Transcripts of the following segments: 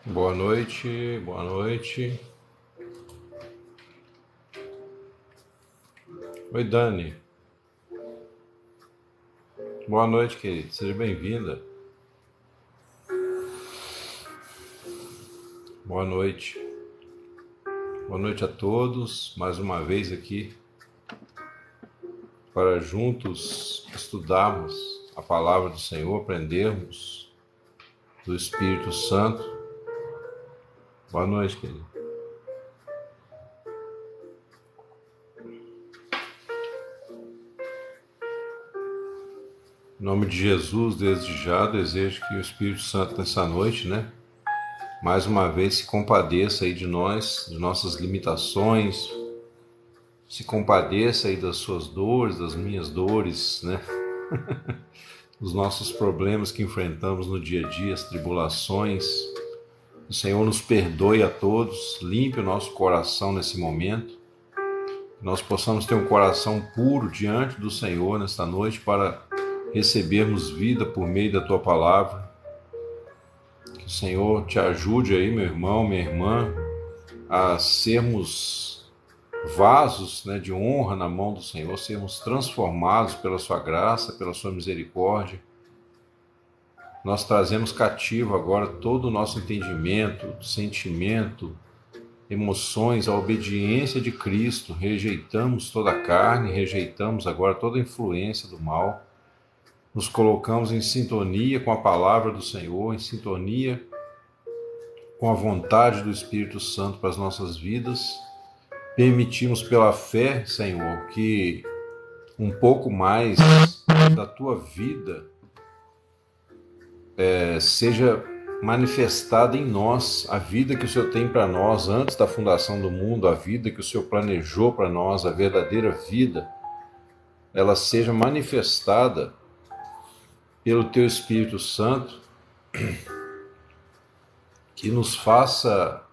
Boa noite, boa noite. Oi, Dani. Boa noite, querida. Seja bem-vinda. Boa noite. Boa noite a todos. Mais uma vez aqui para juntos estudarmos a palavra do Senhor, aprendermos do Espírito Santo. Boa noite, querida. Em nome de Jesus, desde já desejo que o Espírito Santo nessa noite, mais uma vez se compadeça aí de nós, de nossas limitações, se compadeça aí das suas dores, das minhas dores, dos nossos problemas que enfrentamos no dia a dia, as tribulações. O Senhor nos perdoe a todos, limpe o nosso coração nesse momento, que nós possamos ter um coração puro diante do Senhor nesta noite para recebermos vida por meio da Tua palavra. Que o Senhor te ajude aí, meu irmão, minha irmã, a sermos vasos de honra na mão do Senhor, sermos transformados pela Sua graça, pela Sua misericórdia. Nós trazemos cativo agora todo o nosso entendimento, sentimento, emoções, a obediência de Cristo. Rejeitamos toda a carne, rejeitamos agora toda a influência do mal. Nos colocamos em sintonia com a palavra do Senhor, em sintonia com a vontade do Espírito Santo para as nossas vidas. Permitimos pela fé, Senhor, que um pouco mais da Tua vida seja manifestada em nós, a vida que o Senhor tem para nós antes da fundação do mundo, a vida que o Senhor planejou para nós, a verdadeira vida, ela seja manifestada pelo Teu Espírito Santo, que nos faça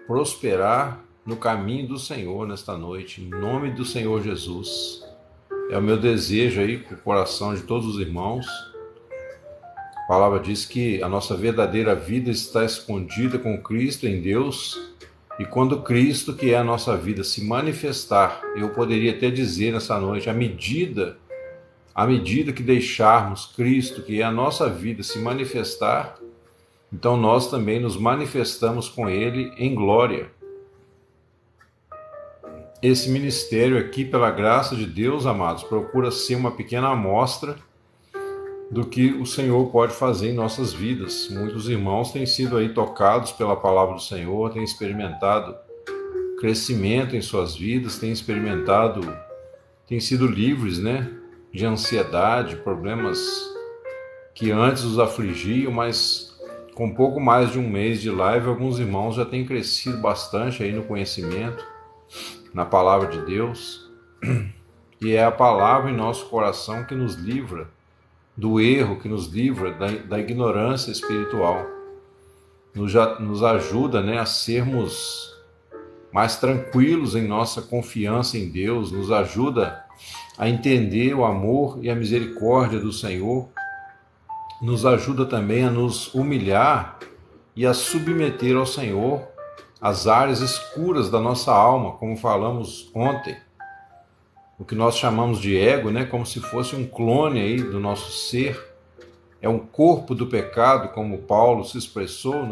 prosperar no caminho do Senhor nesta noite, em nome do Senhor Jesus. É o meu desejo aí para o coração de todos os irmãos. A palavra diz que a nossa verdadeira vida está escondida com Cristo em Deus, e quando Cristo, que é a nossa vida, se manifestar, eu poderia até dizer nessa noite, à medida que deixarmos Cristo, que é a nossa vida, se manifestar, então nós também nos manifestamos com Ele em glória. Esse ministério aqui, pela graça de Deus, amados, procura ser uma pequena amostra do que o Senhor pode fazer em nossas vidas. Muitos irmãos têm sido aí tocados pela palavra do Senhor, têm experimentado crescimento em suas vidas, têm sido livres, de ansiedade, problemas que antes os afligiam, mas com pouco mais de um mês de live, alguns irmãos já têm crescido bastante aí no conhecimento, na palavra de Deus, e é a palavra em nosso coração que nos livra do erro, que nos livra da ignorância espiritual, nos ajuda a sermos mais tranquilos em nossa confiança em Deus, nos ajuda a entender o amor e a misericórdia do Senhor, nos ajuda também a nos humilhar e a submeter ao Senhor as áreas escuras da nossa alma, como falamos ontem, o que nós chamamos de ego, como se fosse um clone aí do nosso ser, é um corpo do pecado, como Paulo se expressou,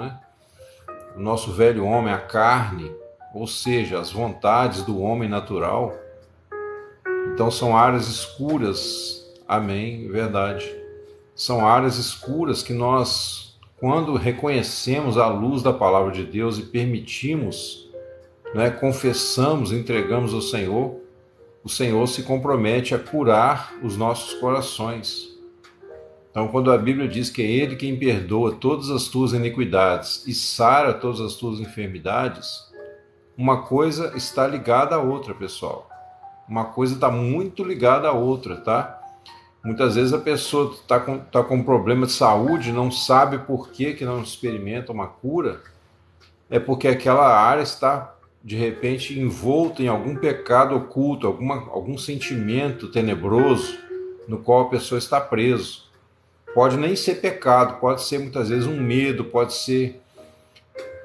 o nosso velho homem, a carne, ou seja, as vontades do homem natural. Então são áreas escuras, amém, verdade. São áreas escuras que nós, quando reconhecemos a luz da palavra de Deus e permitimos, confessamos, entregamos ao Senhor, o Senhor se compromete a curar os nossos corações. Então, quando a Bíblia diz que é Ele quem perdoa todas as tuas iniquidades e sara todas as tuas enfermidades, uma coisa está ligada à outra, pessoal. Uma coisa está muito ligada à outra, tá? Muitas vezes a pessoa está com um problema de saúde, não sabe por que não experimenta uma cura, é porque aquela área está, de repente, envolta em algum pecado oculto, algum sentimento tenebroso no qual a pessoa está preso. Pode nem ser pecado, pode ser muitas vezes um medo, pode ser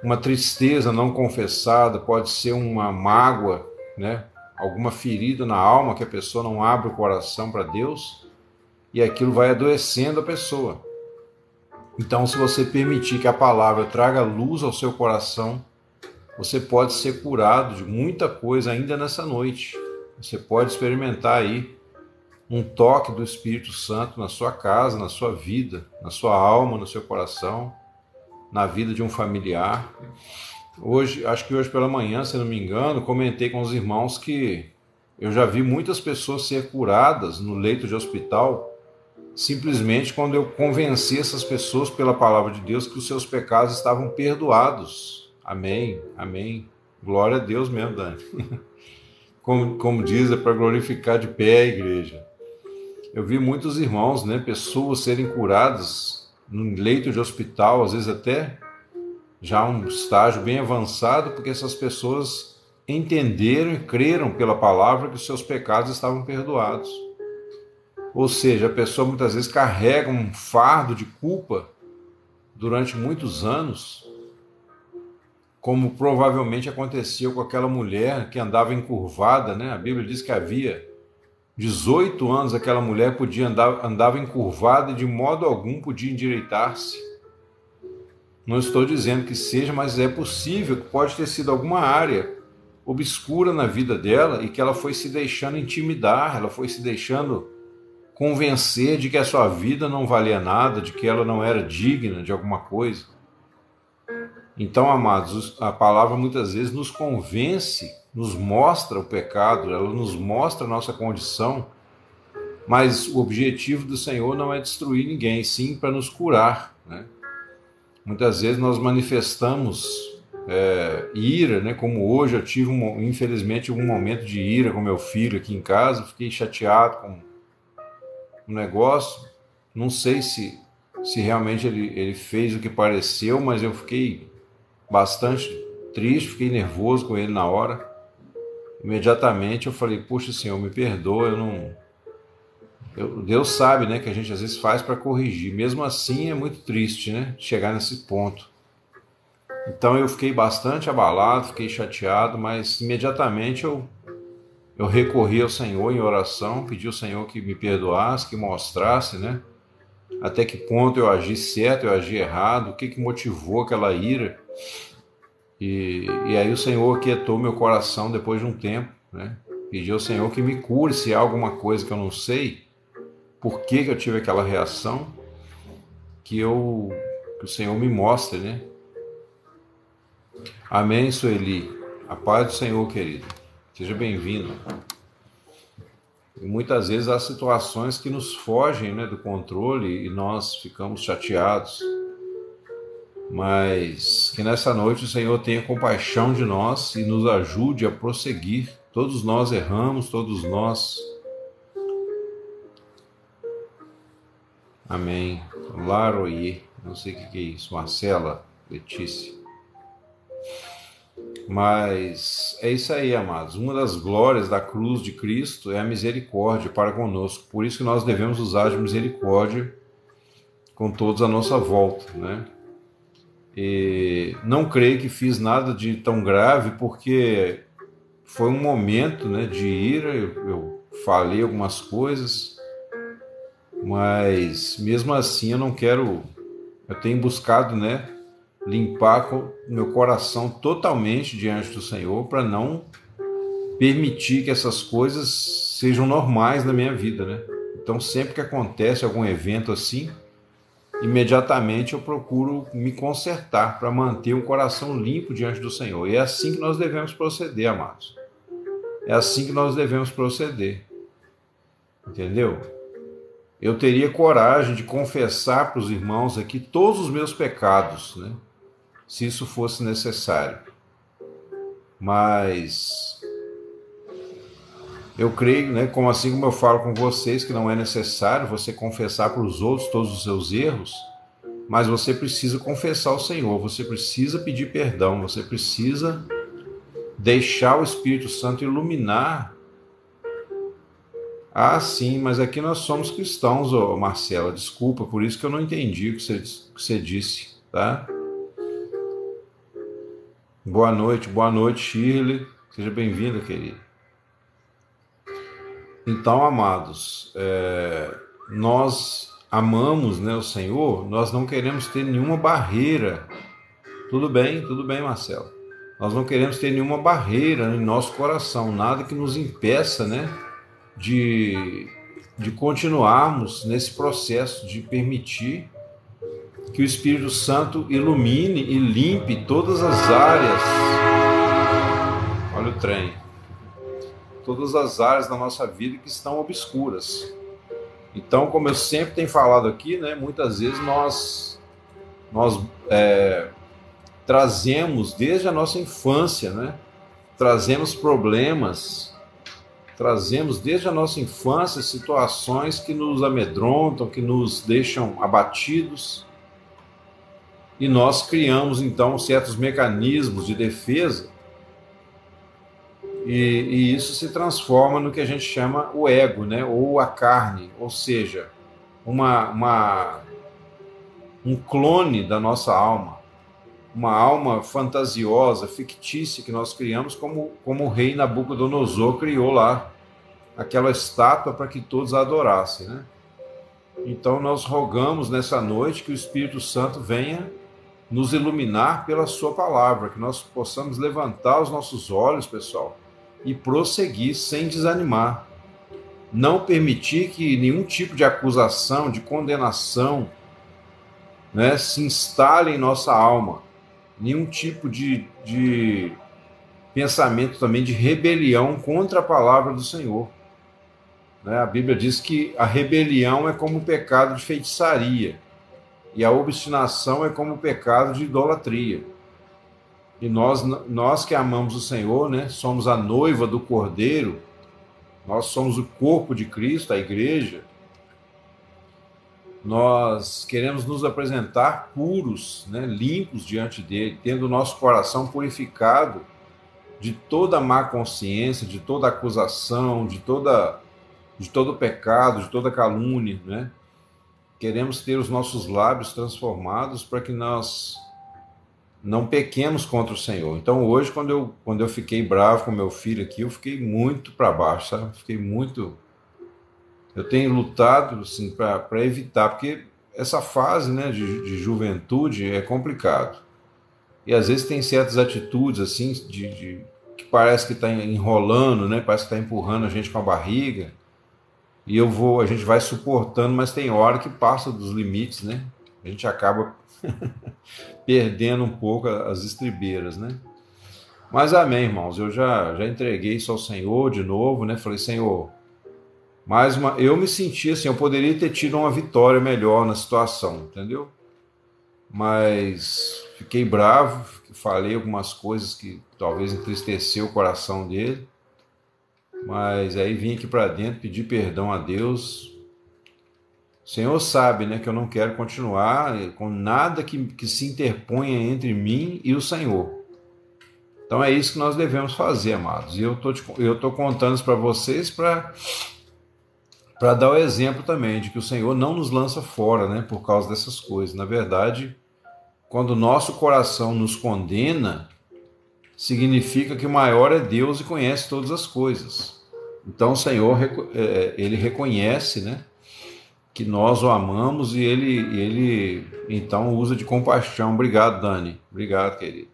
uma tristeza não confessada, pode ser uma mágoa, né? Alguma ferida na alma que a pessoa não abre o coração para Deus e aquilo vai adoecendo a pessoa. Então, se você permitir que a palavra traga luz ao seu coração, você pode ser curado de muita coisa ainda nessa noite. Você pode experimentar aí um toque do Espírito Santo na sua casa, na sua vida, na sua alma, no seu coração, na vida de um familiar. Hoje, acho que hoje pela manhã, se não me engano, comentei com os irmãos que eu já vi muitas pessoas ser curadas no leito de hospital, simplesmente quando eu convenci essas pessoas pela palavra de Deus que os seus pecados estavam perdoados. Amém, amém. Glória a Deus mesmo, Dani. Como diz, é para glorificar de pé a igreja. Eu vi muitos irmãos, né, pessoas serem curadas no leito de hospital, às vezes até já um estágio bem avançado, porque essas pessoas entenderam e creram pela palavra que os seus pecados estavam perdoados. Ou seja, a pessoa muitas vezes carrega um fardo de culpa durante muitos anos, como provavelmente aconteceu com aquela mulher que andava encurvada, né? A Bíblia diz que havia 18 anos aquela mulher andava encurvada e de modo algum podia endireitar-se. Não estou dizendo que seja, mas é possível que pode ter sido alguma área obscura na vida dela e que ela foi se deixando intimidar, ela foi se deixando convencer de que a sua vida não valia nada, de que ela não era digna de alguma coisa. Então, amados, a palavra muitas vezes nos convence, nos mostra o pecado, ela nos mostra a nossa condição, mas o objetivo do Senhor não é destruir ninguém, sim para nos curar, né? Muitas vezes nós manifestamos ira, né? Como hoje eu tive, infelizmente, um momento de ira com meu filho aqui em casa, fiquei chateado com um negócio, não sei se realmente ele fez o que pareceu, mas eu fiquei bastante triste, fiquei nervoso com ele na hora. Imediatamente eu falei, puxa Senhor, me perdoa, Deus sabe, né, que a gente às vezes faz para corrigir, mesmo assim é muito triste, né, chegar nesse ponto. Então eu fiquei bastante abalado, fiquei chateado, mas imediatamente eu recorri ao Senhor em oração, pedi ao Senhor que me perdoasse, que mostrasse, né, até que ponto eu agi certo, eu agi errado, o que motivou aquela ira. E aí o Senhor aquietou meu coração depois de um tempo, né? Pedi ao Senhor que me cure se há alguma coisa que eu não sei, por que eu tive aquela reação, que o Senhor me mostre, né? Amém, Sueli. A paz do Senhor, querido. Seja bem-vindo. E muitas vezes há situações que nos fogem, né, do controle e nós ficamos chateados. Mas que nessa noite o Senhor tenha compaixão de nós e nos ajude a prosseguir. Todos nós erramos, todos nós. Amém. Laroie, não sei o que é isso. Marcela, Letícia. Mas é isso aí, amados. Uma das glórias da cruz de Cristo é a misericórdia para conosco. Por isso que nós devemos usar de misericórdia com todos à nossa volta, né? E não creio que fiz nada de tão grave, porque foi um momento, né, de ira, eu falei algumas coisas, mas mesmo assim eu tenho buscado, né, limpar meu coração totalmente diante do Senhor para não permitir que essas coisas sejam normais na minha vida, né? Então sempre que acontece algum evento assim, imediatamente eu procuro me consertar para manter um coração limpo diante do Senhor. E é assim que nós devemos proceder, amados. É assim que nós devemos proceder. Entendeu? Eu teria coragem de confessar para os irmãos aqui todos os meus pecados, né? Se isso fosse necessário. Mas eu creio, né, assim como eu falo com vocês, que não é necessário você confessar para os outros todos os seus erros, mas você precisa confessar ao Senhor, você precisa pedir perdão, você precisa deixar o Espírito Santo iluminar. Ah, sim, mas aqui nós somos cristãos, Marcela, desculpa, por isso que eu não entendi o que você disse, tá? boa noite, Shirley. Seja bem-vinda, querida. Então, amados, nós amamos, né, o Senhor, nós não queremos ter nenhuma barreira. Tudo bem, Marcelo. Nós não queremos ter nenhuma barreira em nosso coração, nada que nos impeça, né, de continuarmos nesse processo de permitir que o Espírito Santo ilumine e limpe todas as áreas. Olha o trem. Todas as áreas da nossa vida que estão obscuras. Então, como eu sempre tenho falado aqui, né, muitas vezes nós trazemos desde a nossa infância, né, trazemos problemas, trazemos desde a nossa infância situações que nos amedrontam, que nos deixam abatidos, e nós criamos então certos mecanismos de defesa, e isso se transforma no que a gente chama o ego, né, ou a carne, ou seja, um clone da nossa alma, uma alma fantasiosa, fictícia que nós criamos, como o rei Nabucodonosor criou lá, aquela estátua para que todos a adorassem, né? Então nós rogamos nessa noite que o Espírito Santo venha nos iluminar pela sua palavra, que nós possamos levantar os nossos olhos, pessoal, e prosseguir sem desanimar. Não permitir que nenhum tipo de acusação, de condenação, né, se instale em nossa alma. Nenhum tipo de pensamento também de rebelião contra a palavra do Senhor. A Bíblia diz que a rebelião é como o pecado de feitiçaria e a obstinação é como o pecado de idolatria. E nós que amamos o Senhor, né, somos a noiva do Cordeiro, nós somos o corpo de Cristo, a igreja, nós queremos nos apresentar puros, né, limpos diante dele, tendo o nosso coração purificado de toda má consciência, de toda acusação, de todo pecado, de toda calúnia, né? Queremos ter os nossos lábios transformados para que nós não pequemos contra o Senhor. Então hoje, quando eu fiquei bravo com meu filho aqui, eu fiquei muito para baixo, sabe? Eu tenho lutado assim, para evitar, porque essa fase, né, de juventude é complicado. E às vezes tem certas atitudes assim, que parece que está enrolando, né? Parece que está empurrando a gente com a barriga. E a gente vai suportando, mas tem hora que passa dos limites, né? A gente acaba perdendo um pouco as estribeiras, né? Mas amém, irmãos, eu já entreguei isso ao Senhor de novo, né? Falei, Senhor, eu me senti assim, eu poderia ter tido uma vitória melhor na situação, entendeu? Mas fiquei bravo, falei algumas coisas que talvez entristeceu o coração dele. Mas aí vim aqui para dentro pedir perdão a Deus. O Senhor sabe, né, que eu não quero continuar com nada que se interponha entre mim e o Senhor. Então é isso que nós devemos fazer, amados. E eu tô contando isso para vocês para dar o exemplo também de que o Senhor não nos lança fora, né, por causa dessas coisas. Na verdade, quando o nosso coração nos condena, significa que o maior é Deus e conhece todas as coisas. Então o Senhor, ele reconhece, né, que nós o amamos e ele então usa de compaixão. Obrigado, Dani. Obrigado, querido.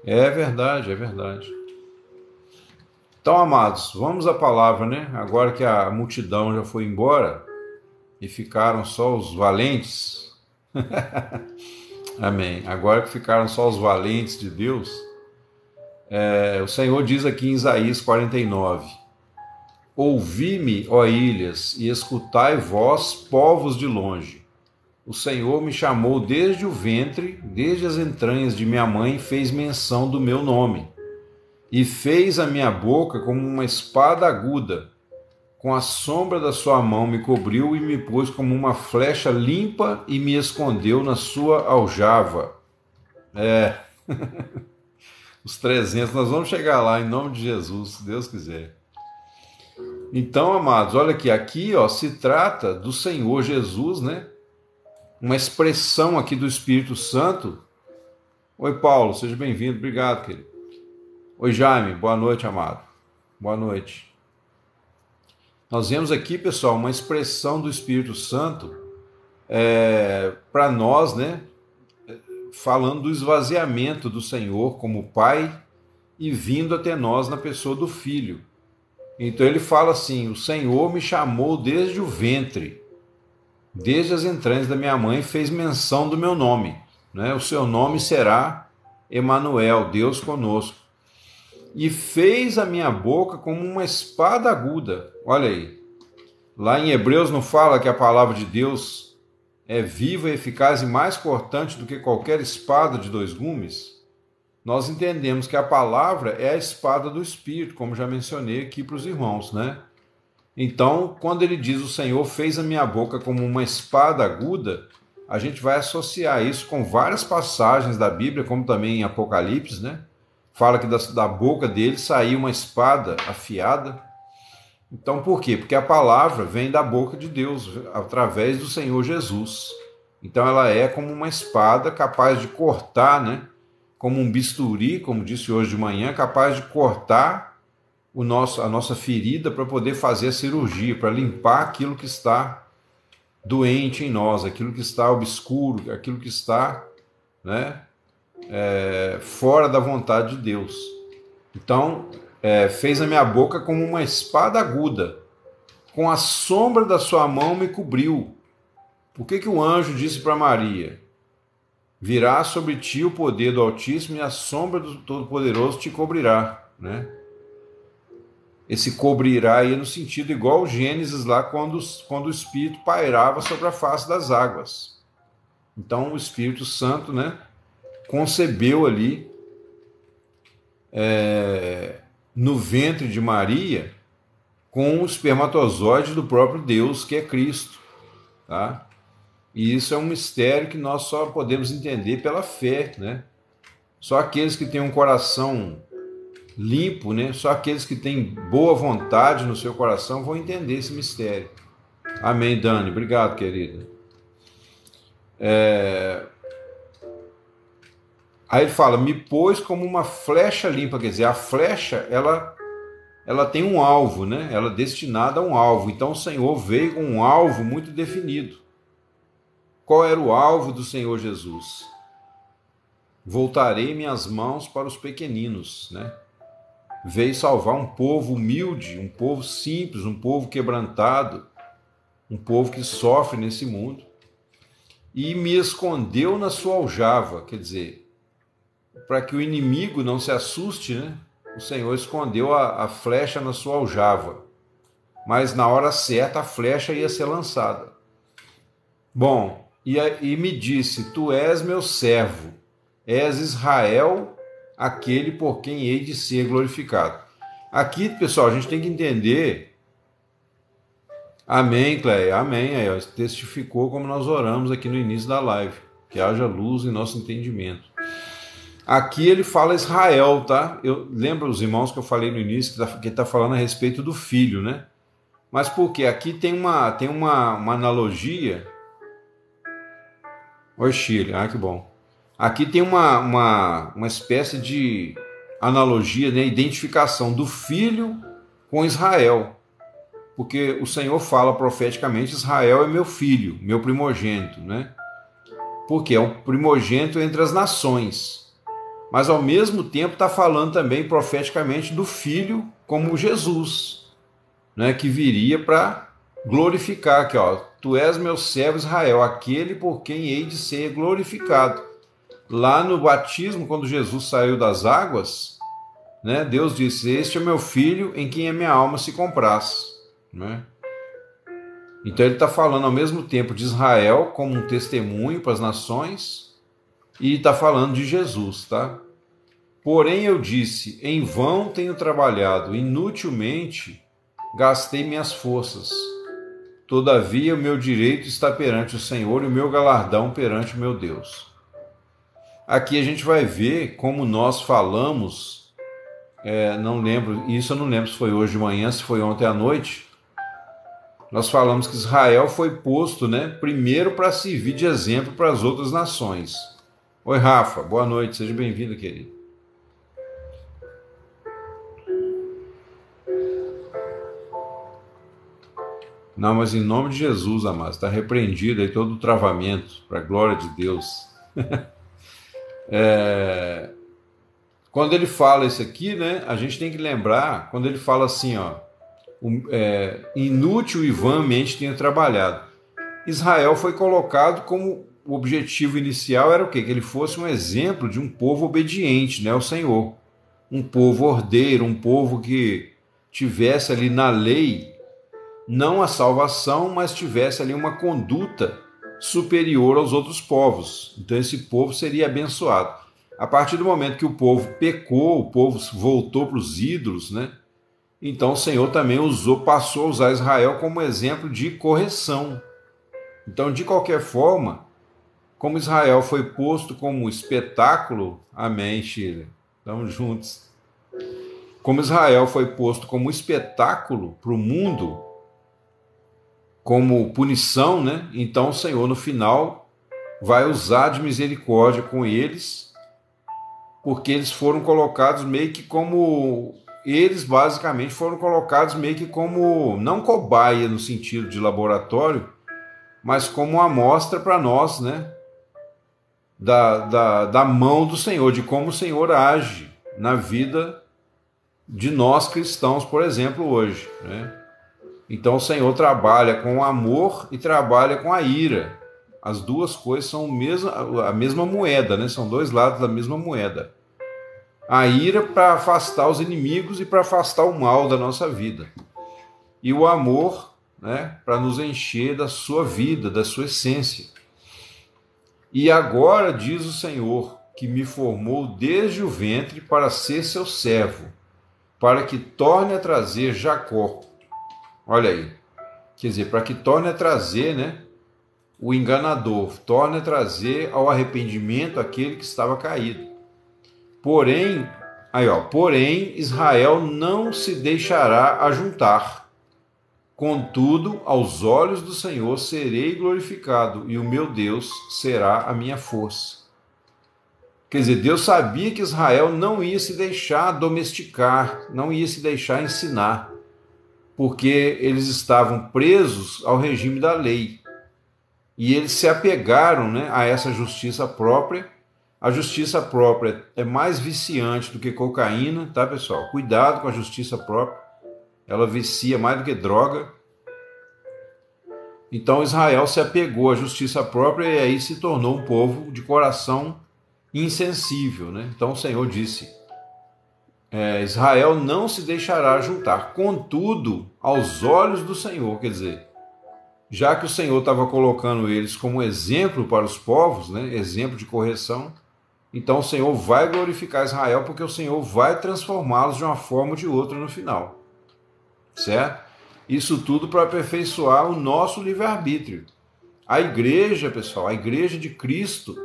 É verdade, é verdade. Então, amados, vamos à palavra, né? Agora que a multidão já foi embora e ficaram só os valentes. Amém. Agora que ficaram só os valentes de Deus, o Senhor diz aqui em Isaías 49: Ouvi-me, ó ilhas, e escutai vós, povos de longe. O Senhor me chamou desde o ventre, desde as entranhas de minha mãe, fez menção do meu nome, e fez a minha boca como uma espada aguda. Com a sombra da sua mão me cobriu e me pôs como uma flecha limpa e me escondeu na sua aljava. Os 300, nós vamos chegar lá em nome de Jesus, se Deus quiser. Então, amados, olha aqui ó, se trata do Senhor Jesus, né? Uma expressão aqui do Espírito Santo, Oi, Paulo, seja bem-vindo. Obrigado, querido. Oi, Jaime. Boa noite, amado. Boa noite. Nós vemos aqui, pessoal, uma expressão do Espírito Santo para nós, né? Falando do esvaziamento do Senhor como Pai e vindo até nós na pessoa do Filho. Então ele fala assim: o Senhor me chamou desde o ventre, desde as entranhas da minha mãe, fez menção do meu nome, né? O seu nome será Emanuel, Deus conosco. E fez a minha boca como uma espada aguda. Olha aí. Lá em Hebreus não fala que a palavra de Deus é viva, eficaz e mais cortante do que qualquer espada de dois gumes? Nós entendemos que a palavra é a espada do Espírito, como já mencionei aqui para os irmãos, né? Então, quando ele diz o Senhor fez a minha boca como uma espada aguda, a gente vai associar isso com várias passagens da Bíblia, como também em Apocalipse, né? Fala que da boca dele saiu uma espada afiada. Então, por quê? Porque a palavra vem da boca de Deus, através do Senhor Jesus. Então, ela é como uma espada capaz de cortar, né? Como um bisturi, como disse hoje de manhã, capaz de cortar a nossa ferida para poder fazer a cirurgia, para limpar aquilo que está doente em nós, aquilo que está obscuro, aquilo que está, né, fora da vontade de Deus. Então, fez a minha boca como uma espada aguda, com a sombra da sua mão me cobriu. Por que o anjo disse para Maria: virá sobre ti o poder do Altíssimo e a sombra do Todo-Poderoso te cobrirá, né? Esse cobrirá aí no sentido igual ao Gênesis lá, quando o Espírito pairava sobre a face das águas. Então o Espírito Santo, né, concebeu ali no ventre de Maria com o espermatozoide do próprio Deus, que é Cristo, tá? E isso é um mistério que nós só podemos entender pela fé, né? Só aqueles que têm um coração limpo, né? Só aqueles que têm boa vontade no seu coração vão entender esse mistério. Amém, Dani. Obrigado, querida. Aí ele fala, me pôs como uma flecha limpa, quer dizer, a flecha, ela tem um alvo, né? Ela é destinada a um alvo. Então o Senhor veio com um alvo muito definido. Qual era o alvo do Senhor Jesus? Voltarei minhas mãos para os pequeninos, né? Veio salvar um povo humilde, um povo simples, um povo quebrantado, um povo que sofre nesse mundo. E me escondeu na sua aljava, quer dizer, para que o inimigo não se assuste, né? O Senhor escondeu a flecha na sua aljava, mas na hora certa a flecha ia ser lançada. Bom, e me disse, tu és meu servo, és Israel, aquele por quem hei de ser glorificado. Aqui, pessoal, a gente tem que entender. Amém, Cleia, amém. Testificou como nós oramos aqui no início da live, que haja luz em nosso entendimento. Aqui ele fala Israel, tá? Eu lembro os irmãos que eu falei no início, que está falando a respeito do filho, né? Mas por quê? Aqui tem uma analogia. Oi, Chile, que bom. Aqui tem uma espécie de analogia, né? Identificação do filho com Israel. Porque o Senhor fala profeticamente, Israel é meu filho, meu primogênito, né? Porque é o primogênito entre as nações. Mas ao mesmo tempo está falando também profeticamente do filho como Jesus, né? Que viria para glorificar aqui, ó. Tu és meu servo Israel, aquele por quem hei de ser glorificado. Lá no batismo, quando Jesus saiu das águas, né, Deus disse, este é meu filho em quem a minha alma se compraz. Né? Então ele está falando ao mesmo tempo de Israel como um testemunho para as nações e está falando de Jesus, tá? Porém eu disse, em vão tenho trabalhado, inutilmente gastei minhas forças. Todavia o meu direito está perante o Senhor e o meu galardão perante o meu Deus. Aqui a gente vai ver como nós falamos, não lembro, isso eu não lembro se foi hoje de manhã, se foi ontem à noite. Nós falamos que Israel foi posto, né, primeiro para servir de exemplo para as outras nações. Oi, Rafa, boa noite, seja bem-vindo, querido. Não, mas em nome de Jesus, amado, está repreendido aí todo o travamento, para a glória de Deus. Quando ele fala isso aqui, né, a gente tem que lembrar, quando ele fala assim, ó, inútil e vãmente tenha trabalhado. Israel foi colocado como o objetivo inicial era o quê? Que ele fosse um exemplo de um povo obediente, né, ao Senhor. Um povo ordeiro, um povo que tivesse ali na lei, não a salvação, mas tivesse ali uma conduta superior aos outros povos. Então esse povo seria abençoado. A partir do momento que o povo pecou, o povo voltou para os ídolos, né? Então o Senhor também passou a usar Israel como exemplo de correção. Então, de qualquer forma, como Israel foi posto como espetáculo, amém, Chile, estamos juntos. Como Israel foi posto como espetáculo para o mundo, como punição, né? Então o Senhor no final vai usar de misericórdia com eles, porque eles foram colocados meio que como eles basicamente foram colocados meio que como não cobaia no sentido de laboratório, mas como uma amostra para nós, né? Da mão do Senhor, de como o Senhor age na vida de nós cristãos, por exemplo, hoje, né? Então o Senhor trabalha com amor e trabalha com a ira. As duas coisas são a mesma moeda, né? São dois lados da mesma moeda. A ira para afastar os inimigos e para afastar o mal da nossa vida. E o amor, né? Para nos encher da sua vida, da sua essência. E agora diz o Senhor, que me formou desde o ventre para ser seu servo, para que torne a trazer Jacó. Olha aí. Quer dizer, para que torne a trazer, né, o enganador, torne a trazer ao arrependimento aquele que estava caído. Porém, porém Israel não se deixará ajuntar. Contudo, aos olhos do Senhor serei glorificado, e o meu Deus será a minha força. Quer dizer, Deus sabia que Israel não ia se deixar domesticar, não ia se deixar ensinar, porque eles estavam presos ao regime da lei. E eles se apegaram, né, a essa justiça própria. A justiça própria é mais viciante do que cocaína, tá, pessoal? Cuidado com a justiça própria. Ela vicia mais do que droga. Então Israel se apegou à justiça própria e aí se tornou um povo de coração insensível, né? Então o Senhor disse: Israel não se deixará juntar, contudo, aos olhos do Senhor, quer dizer, já que o Senhor estava colocando eles como exemplo para os povos, né? Exemplo de correção, então o Senhor vai glorificar Israel, porque o Senhor vai transformá-los de uma forma ou de outra no final, certo? Isso tudo para aperfeiçoar o nosso livre-arbítrio. A igreja, pessoal, a igreja de Cristo,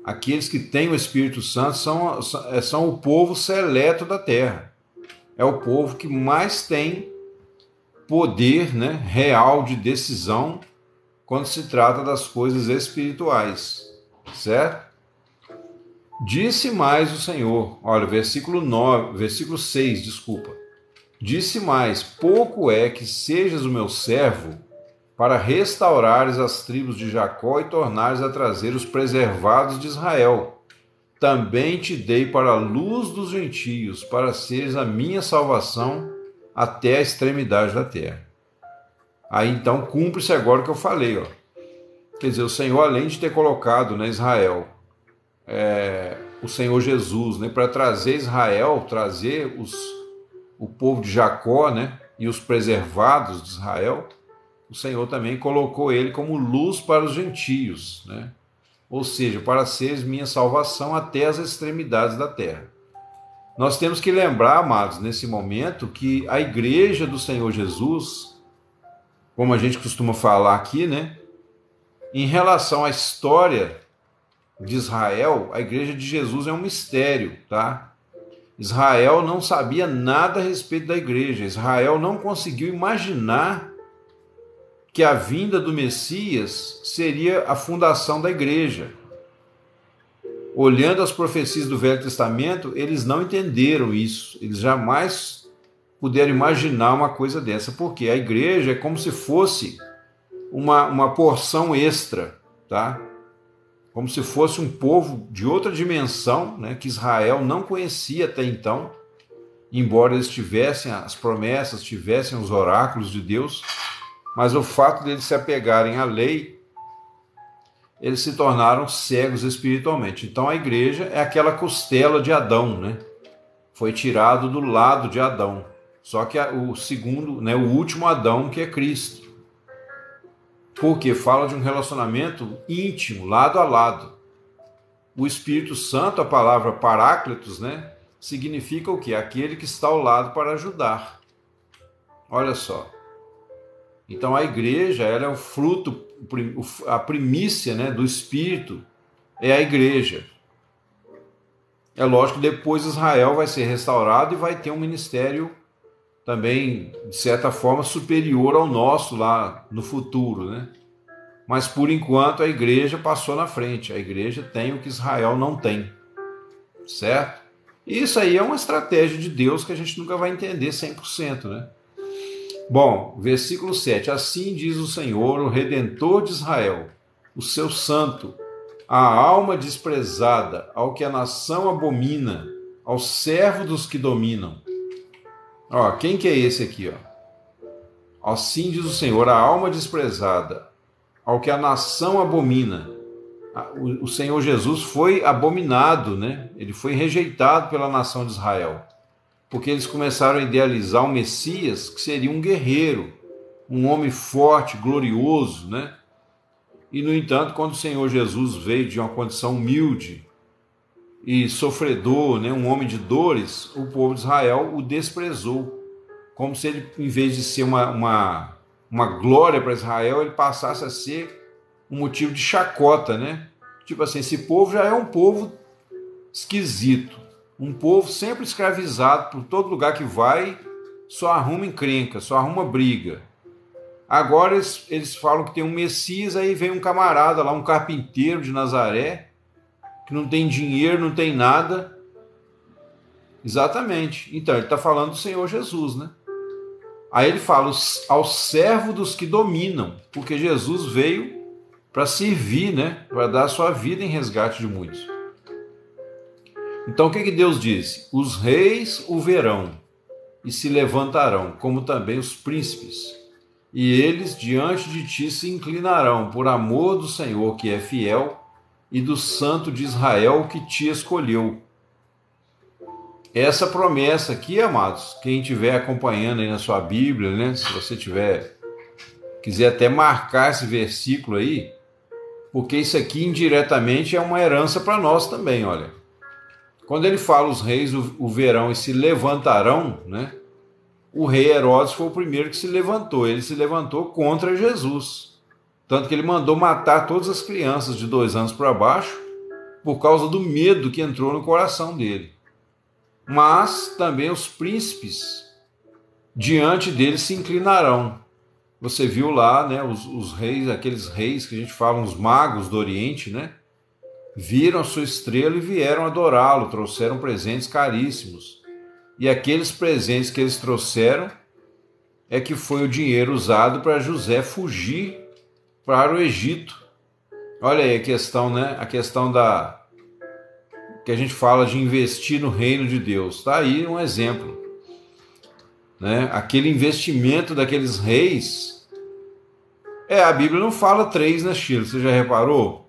aqueles que têm o Espírito Santo, são o povo seleto da terra. É o povo que mais tem poder, né, real de decisão quando se trata das coisas espirituais, certo? Disse mais o Senhor, olha, versículo 6, desculpa. Disse mais: pouco é que sejas o meu servo para restaurares as tribos de Jacó e tornares a trazer os preservados de Israel. Também te dei para a luz dos gentios, para seres a minha salvação até a extremidade da terra. Aí então cumpre-se agora o que eu falei, ó. Quer dizer, o Senhor, além de ter colocado, né, Israel, o Senhor Jesus, né, para trazer Israel, trazer o povo de Jacó, né, e os preservados de Israel, o Senhor também colocou ele como luz para os gentios, né? Ou seja, para seres minha salvação até as extremidades da terra. Nós temos que lembrar, amados, nesse momento, que a igreja do Senhor Jesus, como a gente costuma falar aqui, né, em relação à história de Israel, a igreja de Jesus é um mistério, tá? Israel não sabia nada a respeito da igreja. Israel não conseguiu imaginar que a vinda do Messias seria a fundação da igreja. olhando as profecias do Velho Testamento, eles não entenderam isso. Eles jamais puderam imaginar uma coisa dessa, porque a igreja é como se fosse uma porção extra, tá? Como se fosse um povo de outra dimensão, né, que Israel não conhecia até então, embora eles tivessem as promessas, tivessem os oráculos de Deus, mas o fato deles se apegarem à lei, eles se tornaram cegos espiritualmente. Então a igreja é aquela costela de Adão, né? Foi tirado do lado de Adão. Só que o segundo, né, o último Adão, que é Cristo. Porque fala de um relacionamento íntimo, lado a lado. O Espírito Santo, a palavra Paráclitos, né, significa o quê? Aquele que está ao lado para ajudar. Olha só. Então a igreja, ela é o fruto, a primícia, né, do Espírito, é a igreja. É lógico que depois Israel vai ser restaurado e vai ter um ministério também, de certa forma, superior ao nosso lá no futuro, né? Mas por enquanto a igreja passou na frente. A igreja tem o que Israel não tem, certo? E isso aí é uma estratégia de Deus que a gente nunca vai entender 100%, né? Bom, versículo 7. Assim diz o Senhor, o Redentor de Israel, o seu santo, a alma desprezada, ao que a nação abomina, ao servo dos que dominam. Ó, quem que é esse aqui, ó? Assim diz o Senhor, a alma desprezada, ao que a nação abomina. O Senhor Jesus foi abominado, né? Ele foi rejeitado pela nação de Israel, porque eles começaram a idealizar o Messias, que seria um guerreiro, um homem forte, glorioso, né? E, no entanto, quando o Senhor Jesus veio de uma condição humilde e sofredor, né, um homem de dores, o povo de Israel o desprezou, como se ele, em vez de ser uma glória para Israel, ele passasse a ser um motivo de chacota, né? Tipo assim, esse povo já é um povo esquisito, um povo sempre escravizado, por todo lugar que vai, só arruma encrenca, só arruma briga. Agora eles falam que tem um Messias, aí vem um camarada lá, um carpinteiro de Nazaré, que não tem dinheiro, não tem nada. Exatamente. Então, ele está falando do Senhor Jesus, né? Aí ele fala ao servo dos que dominam, porque Jesus veio para servir, né? Para dar a sua vida em resgate de muitos. Então, o que Deus disse? Os reis o verão e se levantarão, como também os príncipes, e eles diante de ti se inclinarão, por amor do Senhor, que é fiel, e do Santo de Israel, que te escolheu. Essa promessa aqui, amados, quem estiver acompanhando aí na sua Bíblia, né? Se você quiser até marcar esse versículo aí, porque isso aqui indiretamente é uma herança para nós também, olha. Quando ele fala os reis o verão e se levantarão, né? O rei Herodes foi o primeiro que se levantou. Ele se levantou contra Jesus. Tanto que ele mandou matar todas as crianças de 2 anos para baixo por causa do medo que entrou no coração dele. Mas também os príncipes diante dele se inclinarão. Você viu lá, né, os reis, aqueles reis que a gente fala, os magos do Oriente, né? Viram a sua estrela e vieram adorá-lo, trouxeram presentes caríssimos. E aqueles presentes que eles trouxeram é que foi o dinheiro usado para José fugir para o Egito. Olha aí a questão, né? A questão que a gente fala de investir no reino de Deus. Está aí um exemplo, né? Aquele investimento daqueles reis. A Bíblia não fala 3, né, Chilo? Você já reparou?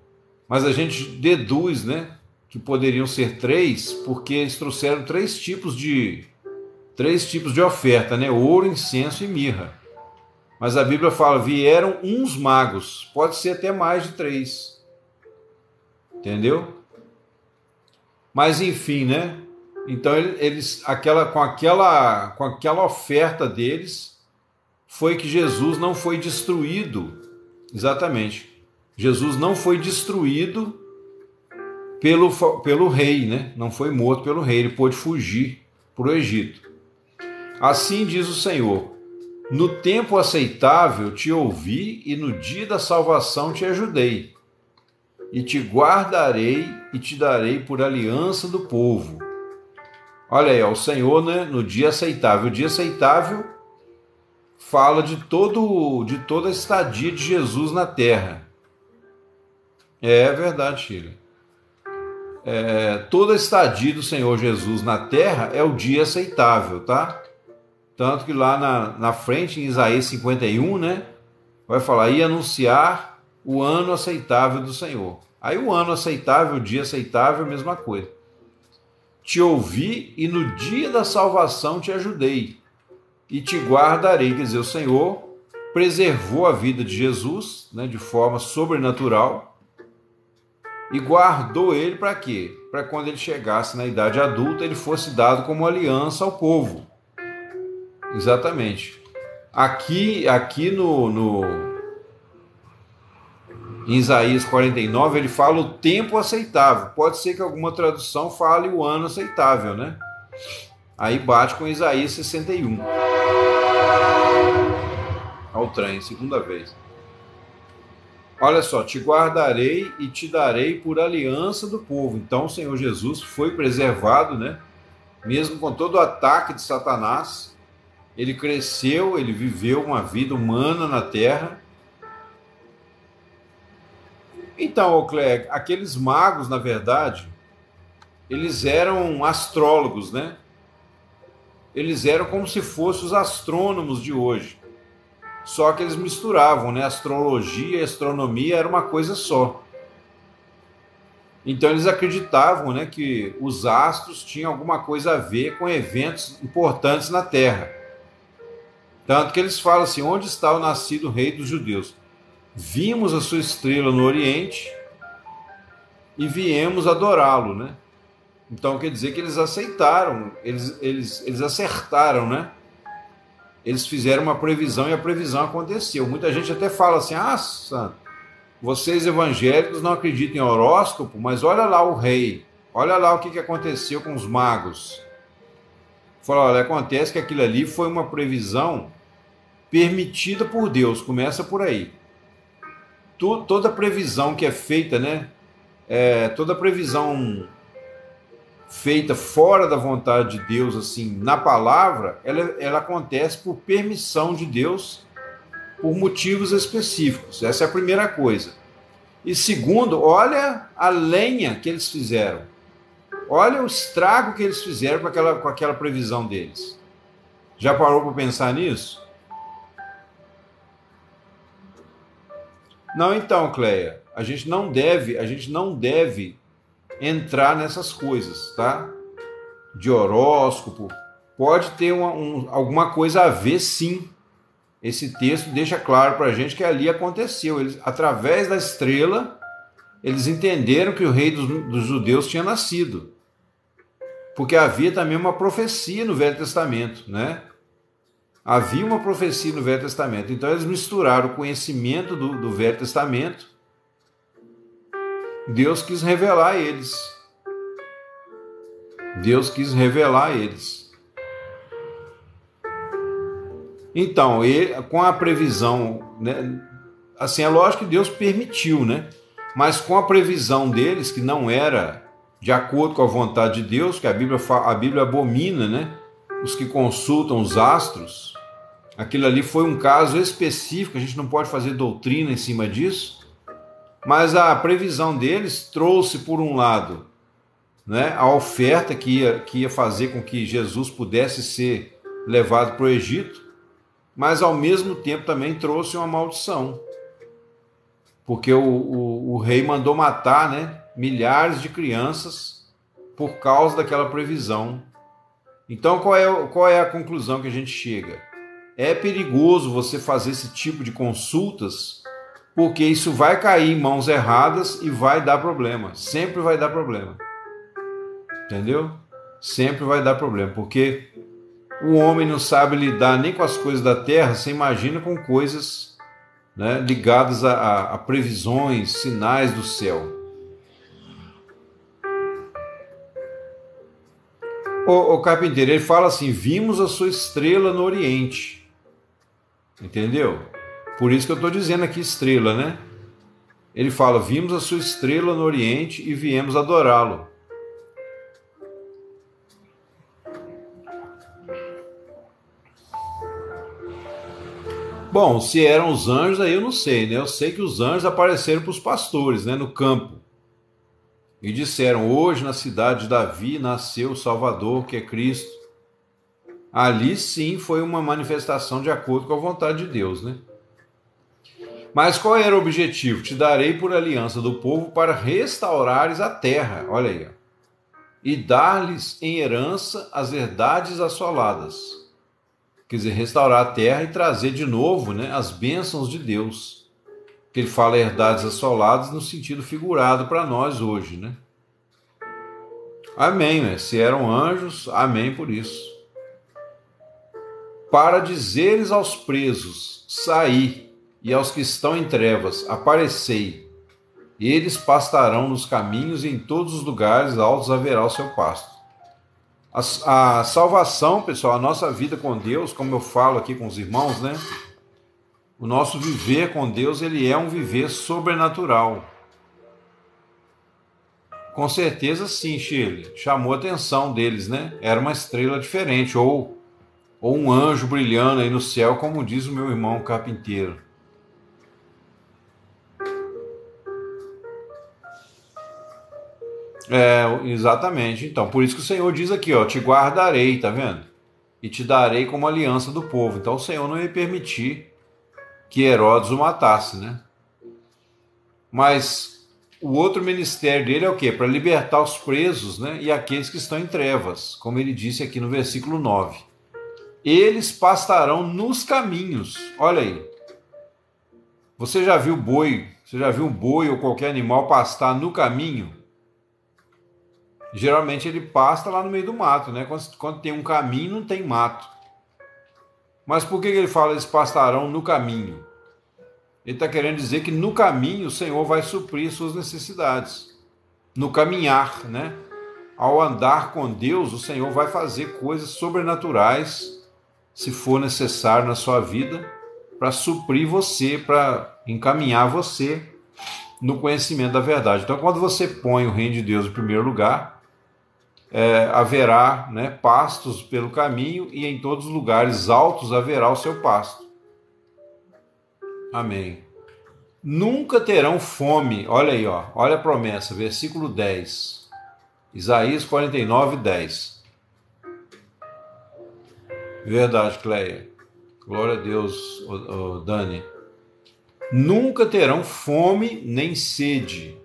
Mas a gente deduz, né, que poderiam ser 3, porque eles trouxeram 3 tipos de oferta, né? Ouro, incenso e mirra. Mas a Bíblia fala, vieram uns magos. Pode ser até mais de 3. Entendeu? Mas enfim, né? Então eles, com aquela oferta deles, foi que Jesus não foi destruído. Exatamente. Jesus não foi destruído pelo rei, né? Não foi morto pelo rei, ele pôde fugir para o Egito. Assim diz o Senhor, no tempo aceitável te ouvi e no dia da salvação te ajudei. e te guardarei e te darei por aliança do povo. Olha aí, ó, o Senhor, né, no dia aceitável. O dia aceitável fala de toda a estadia de Jesus na terra. É verdade, Sheila. Toda a estadia do Senhor Jesus na terra é o dia aceitável, tá? Tanto que lá na frente, em Isaías 51, né, vai falar, e anunciar o ano aceitável do Senhor. Aí o ano aceitável, o dia aceitável, é a mesma coisa. Te ouvi e no dia da salvação te ajudei e te guardarei. Quer dizer, o Senhor preservou a vida de Jesus, né, de forma sobrenatural e guardou ele para quê? Para quando ele chegasse na idade adulta, ele fosse dado como aliança ao povo. Exatamente. Aqui em Isaías 49, ele fala o tempo aceitável. Pode ser que alguma tradução fale o ano aceitável, né? Aí bate com Isaías 61. Ao trem, segunda vez. Olha só, te guardarei e te darei por aliança do povo. Então o Senhor Jesus foi preservado, né? Mesmo com todo o ataque de Satanás, ele cresceu, ele viveu uma vida humana na terra. Então, Cleber, aqueles magos, na verdade, eles eram astrólogos, né? Eles eram como se fossem os astrônomos de hoje. Só que eles misturavam, né? Astrologia e astronomia era uma coisa só. Então eles acreditavam, né, que os astros tinham alguma coisa a ver com eventos importantes na Terra. Tanto que eles falam assim, onde está o nascido rei dos judeus? Vimos a sua estrela no Oriente e viemos adorá-lo, né? Então quer dizer que eles aceitaram, eles acertaram, né? Eles fizeram uma previsão e a previsão aconteceu. Muita gente até fala assim, vocês evangélicos não acreditam em horóscopo, mas olha lá o rei, olha lá o que aconteceu com os magos. Fala, olha, acontece que aquilo ali foi uma previsão permitida por Deus, começa por aí. Toda previsão que é feita, né? Toda previsão feita fora da vontade de Deus, assim, na palavra, ela acontece por permissão de Deus, por motivos específicos. Essa é a primeira coisa. E segundo, olha a lenha que eles fizeram. Olha o estrago que eles fizeram com aquela previsão deles. Já parou para pensar nisso? Não, então, Cleia, a gente não deve entrar nessas coisas, tá? De horóscopo. Pode ter alguma coisa a ver, sim. Esse texto deixa claro para a gente que ali aconteceu. Eles, através da estrela, eles entenderam que o rei dos judeus tinha nascido. Porque havia também uma profecia no Velho Testamento, né? Havia uma profecia no Velho Testamento. Então eles misturaram o conhecimento do Velho Testamento. Deus quis revelar a eles. Deus quis revelar a eles. Então, com a previsão, né, assim, é lógico que Deus permitiu, né? Mas com a previsão deles, que não era de acordo com a vontade de Deus, que a Bíblia abomina, né? Os que consultam os astros, aquilo ali foi um caso específico, a gente não pode fazer doutrina em cima disso, mas a previsão deles trouxe, por um lado, né, a oferta que ia fazer com que Jesus pudesse ser levado para o Egito, mas ao mesmo tempo também trouxe uma maldição, porque o rei mandou matar, né, milhares de crianças por causa daquela previsão. Então qual é a conclusão que a gente chega? É perigoso você fazer esse tipo de consultas, porque isso vai cair em mãos erradas e vai dar problema. Sempre vai dar problema. Entendeu? Sempre vai dar problema, porque o homem não sabe lidar nem com as coisas da terra, você imagina com coisas, né, ligadas a previsões, sinais do céu. O carpinteiro, ele fala assim, vimos a sua estrela no Oriente. Entendeu? Por isso que eu estou dizendo aqui estrela, né? ele fala: vimos a sua estrela no Oriente e viemos adorá-lo. Bom, se eram os anjos, aí eu não sei, né? Eu sei que os anjos apareceram para os pastores, né, no campo. E disseram: hoje na cidade de Davi nasceu o Salvador, que é Cristo. Ali sim foi uma manifestação de acordo com a vontade de Deus, né? Mas qual era o objetivo? Te darei por aliança do povo para restaurares a terra, olha aí, e dar-lhes em herança as herdades assoladas. Quer dizer, restaurar a terra e trazer de novo, né, as bênçãos de Deus. Que ele fala herdades assoladas no sentido figurado para nós hoje, né? Amém, né? Se eram anjos, amém por isso. Para dizeres aos presos: saí, e aos que estão em trevas: aparecei. Eles pastarão nos caminhos e em todos os lugares altos haverá o seu pasto. A salvação, pessoal, a nossa vida com Deus, como eu falo aqui com os irmãos, né? O nosso viver com Deus, ele é um viver sobrenatural. Com certeza sim, Shirley. Chamou a atenção deles, né? Era uma estrela diferente, ou um anjo brilhando aí no céu, como diz o meu irmão carpinteiro. Exatamente. Então, por isso que o Senhor diz aqui, ó, te guardarei, tá vendo? E te darei como aliança do povo. Então o Senhor não ia permitir que Herodes o matasse, né? Mas o outro ministério dele é o quê? Para libertar os presos, né? E aqueles que estão em trevas, como ele disse aqui no versículo 9. Eles pastarão nos caminhos. Olha aí. Você já viu boi? Você já viu um boi ou qualquer animal pastar no caminho? Geralmente ele pasta lá no meio do mato, né? Quando tem um caminho, não tem mato. Mas por que ele fala eles pastarão no caminho? Ele está querendo dizer que no caminho o Senhor vai suprir suas necessidades. No caminhar, né? Ao andar com Deus, o Senhor vai fazer coisas sobrenaturais, se for necessário na sua vida, para suprir você, para encaminhar você no conhecimento da verdade. Então, quando você põe o reino de Deus em primeiro lugar, haverá, né, pastos pelo caminho, e em todos os lugares altos haverá o seu pasto. Amém. Nunca terão fome. Olha aí, ó, olha a promessa, versículo 10. Isaías 49, 10. Verdade, Cleia. Glória a Deus, Dani. Nunca terão fome nem sede,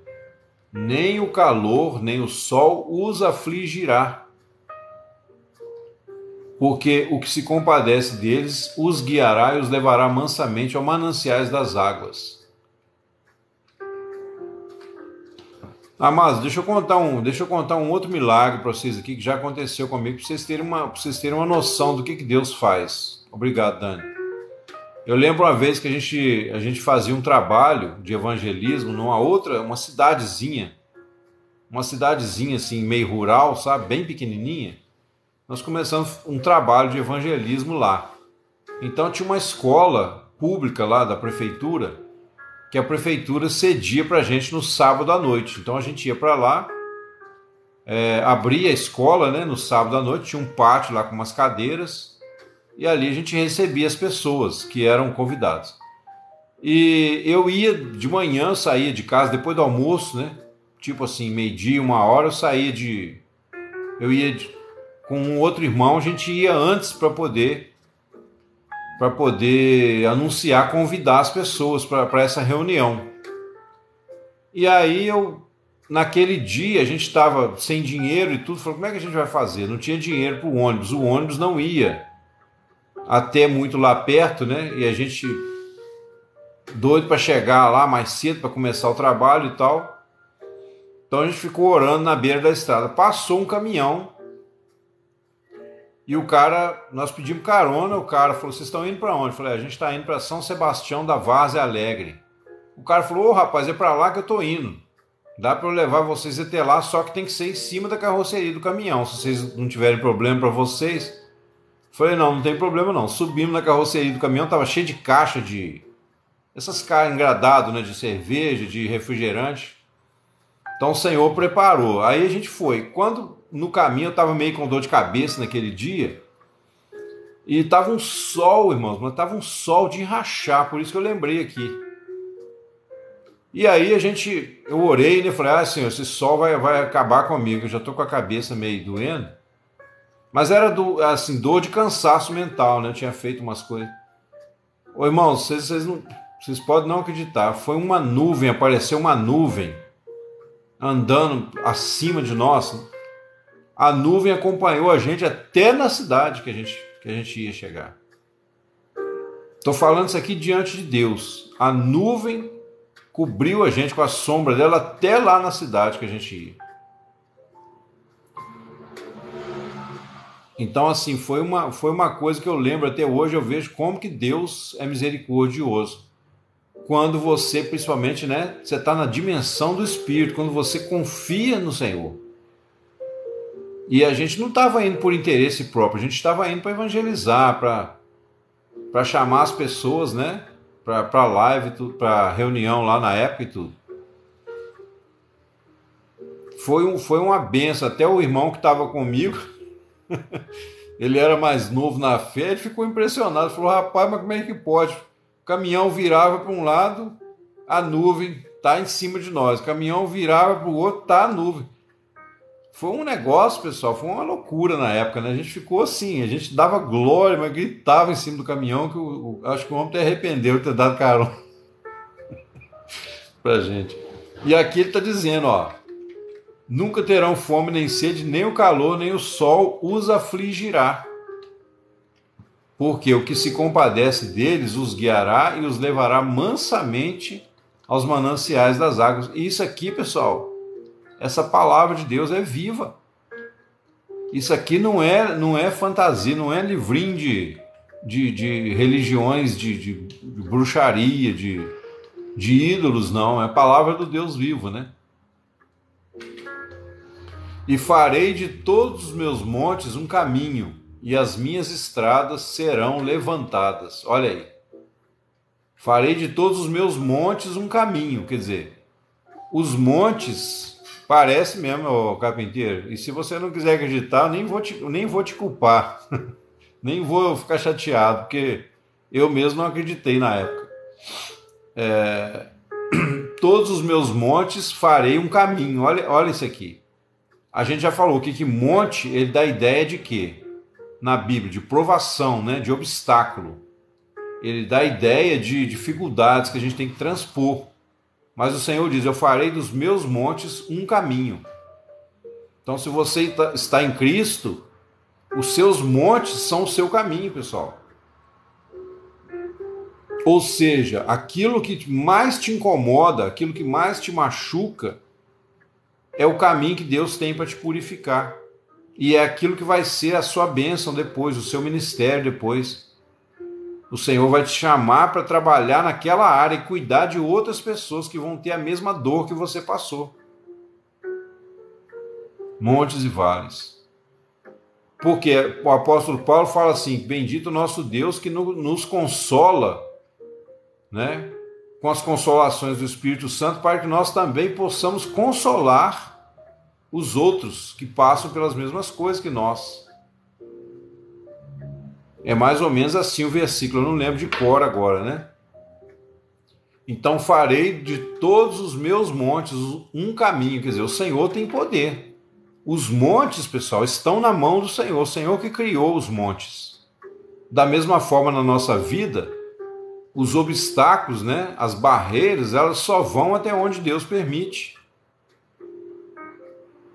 nem o calor, nem o sol os afligirá. Porque o que se compadece deles os guiará e os levará mansamente ao mananciais das águas. Amados, deixa eu contar um outro milagre para vocês aqui que já aconteceu comigo, para vocês terem uma noção do que Deus faz. Obrigado, Dani. Eu lembro uma vez que a gente fazia um trabalho de evangelismo uma cidadezinha assim, meio rural, sabe, bem pequenininha. Nós começamos um trabalho de evangelismo lá. Então tinha uma escola pública lá da prefeitura, que a prefeitura cedia para a gente no sábado à noite. Então a gente ia para lá, abria a escola, né, no sábado à noite, tinha um pátio lá com umas cadeiras, e ali a gente recebia as pessoas que eram convidadas. E eu ia de manhã, eu saía de casa depois do almoço, né, tipo assim, meio-dia, 1 hora, com um outro irmão, a gente ia antes para poder anunciar, convidar as pessoas para essa reunião. E aí naquele dia a gente estava sem dinheiro e tudo, falou, como é que a gente vai fazer? Não tinha dinheiro para o ônibus não ia até muito lá perto, né? E a gente doido para chegar lá mais cedo para começar o trabalho e tal. Então a gente ficou orando na beira da estrada. Passou um caminhão e nós pedimos carona, o cara falou, vocês estão indo para onde? Eu falei, a gente está indo para São Sebastião da Várzea Alegre. O cara falou, rapaz, é para lá que eu estou indo. Dá para eu levar vocês até lá, só que tem que ser em cima da carroceria do caminhão. Se vocês não tiverem problema para vocês. Eu falei, não tem problema não. Subimos na carroceria do caminhão, estava cheio de caixa de essas caras engradadas, né, de cerveja, de refrigerante. Então o Senhor preparou. Aí a gente foi. Quando no caminho eu estava meio com dor de cabeça naquele dia, e estava um sol, irmãos, mas estava um sol de rachar, por isso que eu lembrei aqui. E aí eu orei, né, falei, Senhor, esse sol vai acabar comigo, eu já estou com a cabeça meio doendo. Mas era assim, dor de cansaço mental, né? Eu tinha feito umas coisas. Ô, irmãos, vocês podem não acreditar. Foi uma nuvem, apareceu uma nuvem andando acima de nós. A nuvem acompanhou a gente até na cidade que a gente ia chegar. Estou falando isso aqui diante de Deus. A nuvem cobriu a gente com a sombra dela até lá na cidade que a gente ia. Então, assim, foi uma coisa que eu lembro até hoje, eu vejo como que Deus é misericordioso. Quando você, principalmente, né, você está na dimensão do Espírito, quando você confia no Senhor. E a gente não estava indo por interesse próprio, a gente estava indo para evangelizar, para chamar as pessoas, né, para live, para reunião lá na época e tudo. Foi uma benção, até o irmão que estava comigo, ele era mais novo na fé, ele ficou impressionado, falou, rapaz, mas como é que pode? O caminhão virava para um lado, a nuvem está em cima de nós, o caminhão virava para o outro, está a nuvem. Foi um negócio, pessoal, foi uma loucura na época, né? A gente ficou assim, a gente dava glória, mas gritava em cima do caminhão, que acho que o homem até arrependeu de ter dado carona pra gente. E aqui ele está dizendo, ó, nunca terão fome nem sede, nem o calor, nem o sol os afligirá. Porque o que se compadece deles os guiará e os levará mansamente aos mananciais das águas. E isso aqui, pessoal, essa palavra de Deus é viva. Isso aqui não é fantasia, não é livrinho de religiões, de bruxaria, de ídolos, não. É a palavra do Deus vivo, né? E farei de todos os meus montes um caminho, e as minhas estradas serão levantadas. Olha aí. Farei de todos os meus montes um caminho. Quer dizer, os montes, parece mesmo, ô carpinteiro. E se você não quiser acreditar, nem vou te culpar. Nem vou ficar chateado, porque eu mesmo não acreditei na época. Todos os meus montes farei um caminho. Olha isso aqui. A gente já falou que monte, ele dá a ideia de quê? Na Bíblia, de provação, né? De obstáculo. Ele dá a ideia de dificuldades que a gente tem que transpor. Mas o Senhor diz, eu farei dos meus montes um caminho. Então, se você está em Cristo, os seus montes são o seu caminho, pessoal. Ou seja, aquilo que mais te incomoda, aquilo que mais te machuca, é o caminho que Deus tem para te purificar. E é aquilo que vai ser a sua bênção depois, o seu ministério depois. O Senhor vai te chamar para trabalhar naquela área e cuidar de outras pessoas que vão ter a mesma dor que você passou. Montes e vales. Porque o apóstolo Paulo fala assim, bendito o nosso Deus que nos consola, né, com as consolações do Espírito Santo, para que nós também possamos consolar os outros que passam pelas mesmas coisas que nós. É mais ou menos assim o versículo, eu não lembro de cor agora, né? Então farei de todos os meus montes um caminho, quer dizer, o Senhor tem poder. Os montes, pessoal, estão na mão do Senhor, o Senhor que criou os montes. Da mesma forma na nossa vida, os obstáculos, né, as barreiras, elas só vão até onde Deus permite.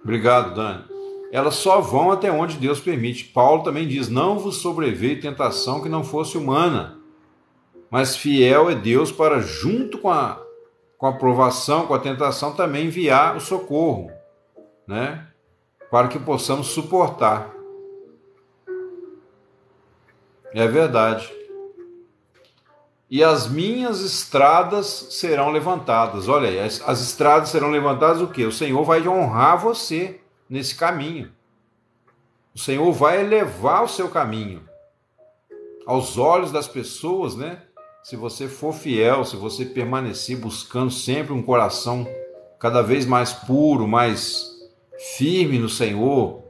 Obrigado, Dani. Elas só vão até onde Deus permite. Paulo também diz, não vos sobreveio tentação que não fosse humana, mas fiel é Deus para, junto com a provação, com a tentação, também enviar o socorro, né, para que possamos suportar. É verdade. E as minhas estradas serão levantadas. Olha aí, as estradas serão levantadas o quê? O Senhor vai honrar você nesse caminho. O Senhor vai elevar o seu caminho. Aos olhos das pessoas, né? se você for fiel, se você permanecer buscando sempre um coração cada vez mais puro, mais firme no Senhor,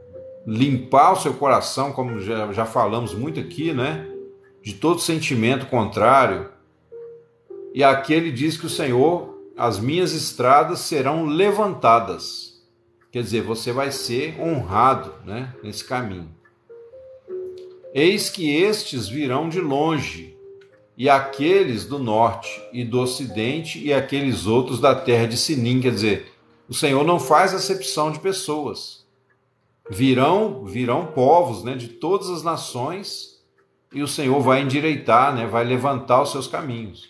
limpar o seu coração, como já falamos muito aqui, né? De todo sentimento contrário. E aqui ele diz que o Senhor, as minhas estradas serão levantadas. Quer dizer, você vai ser honrado, né, nesse caminho. Eis que estes virão de longe, e aqueles do norte e do ocidente, e aqueles outros da terra de Sinim. Quer dizer, o Senhor não faz acepção de pessoas. Virão povos, né, de todas as nações, e o Senhor vai endireitar, né, vai levantar os seus caminhos.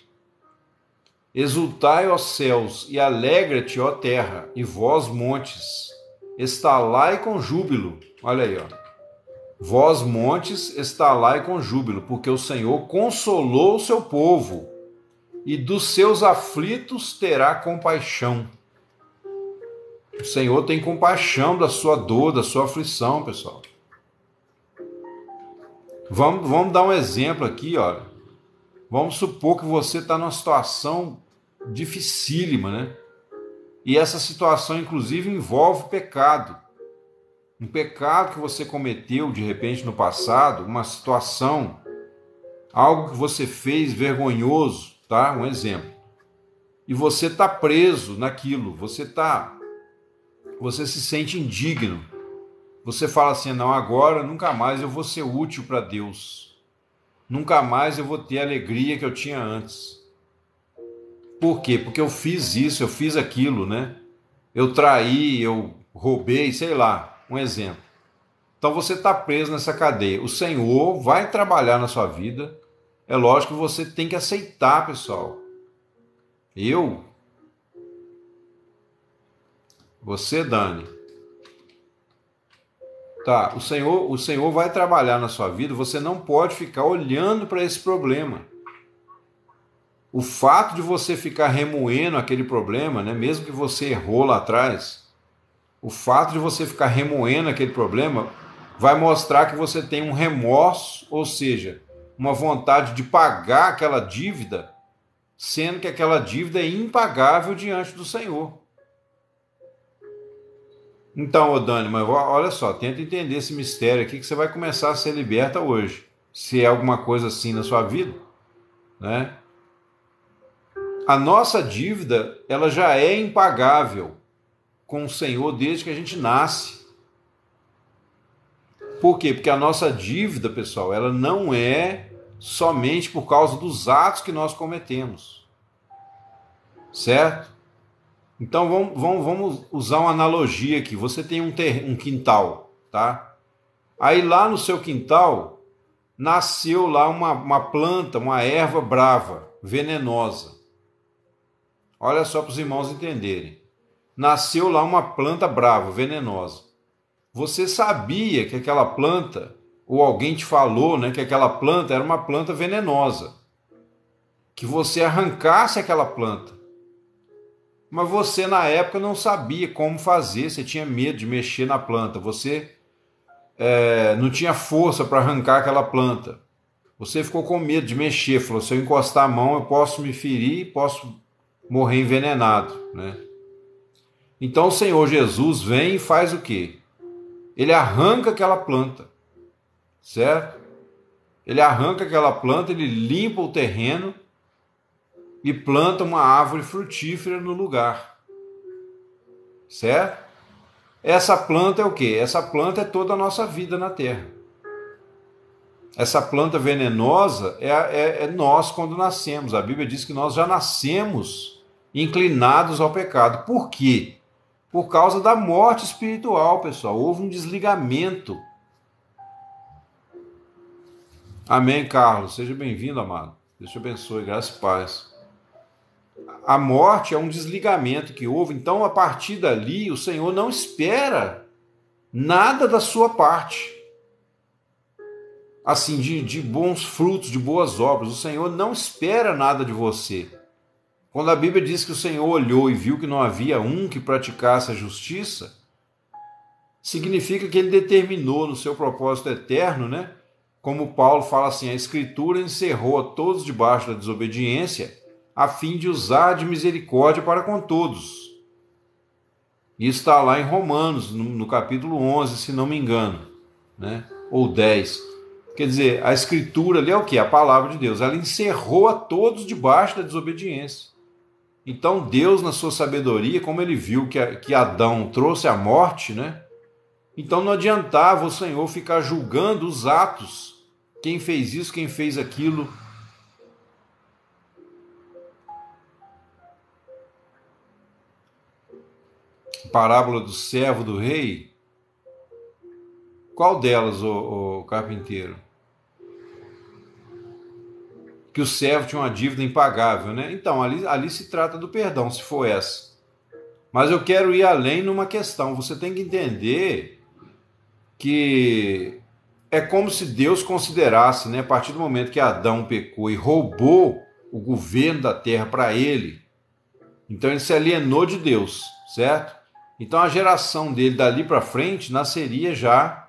Exultai, ó céus, e alegra-te, ó terra, e vós, montes, estalai com júbilo. Olha aí, ó. Vós, montes, estalai com júbilo, porque o Senhor consolou o seu povo, e dos seus aflitos terá compaixão. O Senhor tem compaixão da sua dor, da sua aflição, pessoal. Vamos dar um exemplo aqui, olha. Vamos supor que você está numa situação dificílima, né? E essa situação, inclusive, envolve pecado. Um pecado que você cometeu, de repente, no passado, uma situação, algo que você fez vergonhoso, tá? Um exemplo. E você está preso naquilo, você se sente indigno. Você fala assim, não, agora nunca mais eu vou ser útil para Deus. Nunca mais eu vou ter a alegria que eu tinha antes. Por quê? Porque eu fiz isso, eu fiz aquilo, né? Eu traí, eu roubei, sei lá, um exemplo. Então você está preso nessa cadeia. O Senhor vai trabalhar na sua vida. É lógico que você tem que aceitar, pessoal. Você, Dani. Tá, o Senhor vai trabalhar na sua vida, você não pode ficar olhando para esse problema. O fato de você ficar remoendo aquele problema, né, mesmo que você errou lá atrás, o fato de você ficar remoendo aquele problema vai mostrar que você tem um remorso, ou seja, uma vontade de pagar aquela dívida, sendo que aquela dívida é impagável diante do Senhor. Então, ô Dani, mas olha só, tenta entender esse mistério aqui que você vai começar a ser liberta hoje. Se é alguma coisa assim na sua vida, né? A nossa dívida, ela já é impagável com o Senhor desde que a gente nasce. Por quê? Porque a nossa dívida, pessoal, ela não é somente por causa dos atos que nós cometemos. Certo? Então vamos usar uma analogia aqui. Você tem um quintal, tá? Aí lá no seu quintal nasceu lá uma planta, uma erva brava, venenosa. Olha só para os irmãos entenderem. Nasceu lá uma planta brava, venenosa. Você sabia que aquela planta, ou alguém te falou, né, que aquela planta era uma planta venenosa. Que você arrancasse aquela planta. Mas você, na época, não sabia como fazer, você tinha medo de mexer na planta, você não tinha força para arrancar aquela planta. Você ficou com medo de mexer, falou, se eu encostar a mão eu posso me ferir, posso morrer envenenado, né? Então o Senhor Jesus vem e faz o quê? Ele arranca aquela planta, certo? Ele arranca aquela planta, ele limpa o terreno, e planta uma árvore frutífera no lugar. Certo? Essa planta é o quê? Essa planta é toda a nossa vida na terra. Essa planta venenosa é nós quando nascemos. A Bíblia diz que nós já nascemos inclinados ao pecado. Por quê? Por causa da morte espiritual, pessoal. Houve um desligamento. Amém, Carlos. Seja bem-vindo, amado. Deus te abençoe. Graça e paz. A morte é um desligamento que houve, então a partir dali o Senhor não espera nada da sua parte, assim, de bons frutos, de boas obras. O Senhor não espera nada de você. Quando a Bíblia diz que o Senhor olhou e viu que não havia um que praticasse a justiça, significa que ele determinou no seu propósito eterno, né, como Paulo fala assim, a Escritura encerrou a todos debaixo da desobediência, a fim de usar de misericórdia para com todos. Isso está lá em Romanos, no capítulo 11, se não me engano, né? Ou 10. Quer dizer, a Escritura ali é o quê? A palavra de Deus. Ela encerrou a todos debaixo da desobediência. Então Deus, na sua sabedoria, como ele viu que Adão trouxe a morte, né? Então não adiantava o Senhor ficar julgando os atos. Quem fez isso, quem fez aquilo. Parábola do servo do rei. Qual delas, o carpinteiro? Que o servo tinha uma dívida impagável, né? Então, ali se trata do perdão, se for essa. Mas eu quero ir além numa questão. Você tem que entender que é como se Deus considerasse, né, a partir do momento que Adão pecou e roubou o governo da terra para ele, então ele se alienou de Deus, certo? Então a geração dele dali para frente nasceria já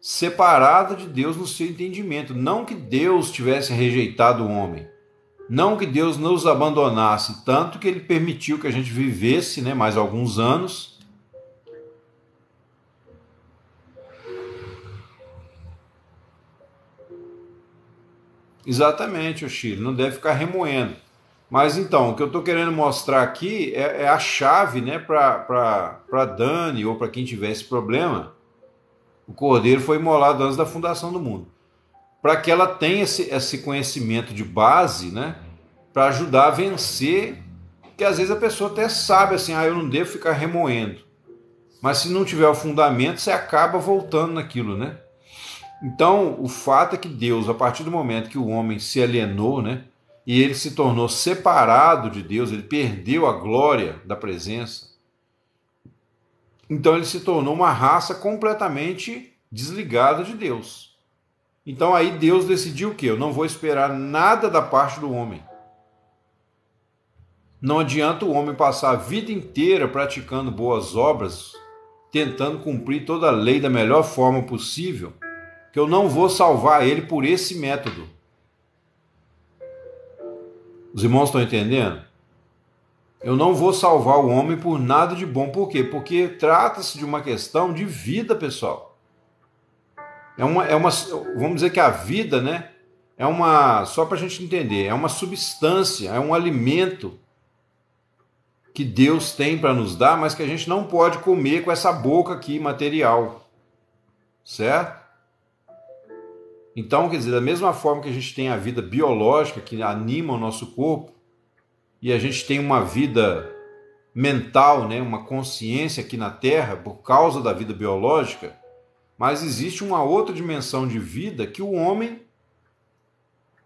separada de Deus no seu entendimento. Não que Deus tivesse rejeitado o homem, não que Deus nos abandonasse, tanto que ele permitiu que a gente vivesse, né, mais alguns anos. Exatamente, o Chile, não deve ficar remoendo. Mas então, o que eu estou querendo mostrar aqui é a chave, né, para Dani ou para quem tiver esse problema. O cordeiro foi imolado antes da fundação do mundo. Para que ela tenha esse conhecimento de base, né, para ajudar a vencer, que às vezes a pessoa até sabe assim, eu não devo ficar remoendo. Mas se não tiver o fundamento, você acaba voltando naquilo, né? Então, o fato é que Deus, a partir do momento que o homem se alienou, né, e ele se tornou separado de Deus, ele perdeu a glória da presença, então ele se tornou uma raça completamente desligada de Deus. Então aí Deus decidiu o quê? Eu não vou esperar nada da parte do homem. Não adianta o homem passar a vida inteira praticando boas obras, tentando cumprir toda a lei da melhor forma possível, que eu não vou salvar ele por esse método. Os irmãos estão entendendo? Eu não vou salvar o homem por nada de bom. Por quê? Porque trata-se de uma questão de vida, pessoal. Vamos dizer que a vida, né, só para a gente entender, é uma substância, é um alimento que Deus tem para nos dar, mas que a gente não pode comer com essa boca aqui material, certo? Então, quer dizer, da mesma forma que a gente tem a vida biológica que anima o nosso corpo, e a gente tem uma vida mental, né, uma consciência aqui na Terra por causa da vida biológica, mas existe uma outra dimensão de vida que o homem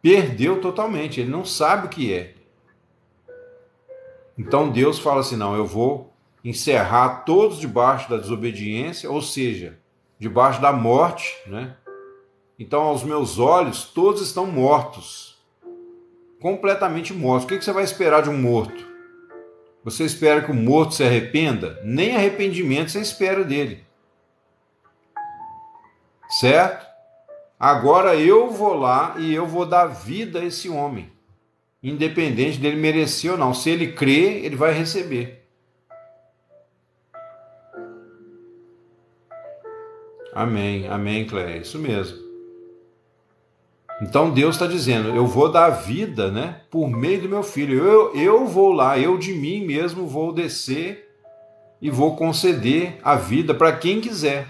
perdeu totalmente, ele não sabe o que é. Então Deus fala assim, não, eu vou encerrar todos debaixo da desobediência, ou seja, debaixo da morte, né? Então aos meus olhos todos estão mortos, completamente mortos. O que você vai esperar de um morto? Você espera que o morto se arrependa? Nem arrependimento você espera dele. Certo? Agora eu vou lá e eu vou dar vida a esse homem, independente dele merecer ou não. Se ele crer, ele vai receber. Amém, amém, Cléia, isso mesmo. Então Deus está dizendo, eu vou dar vida, né, por meio do meu filho. Eu vou lá, eu de mim mesmo vou descer e vou conceder a vida para quem quiser.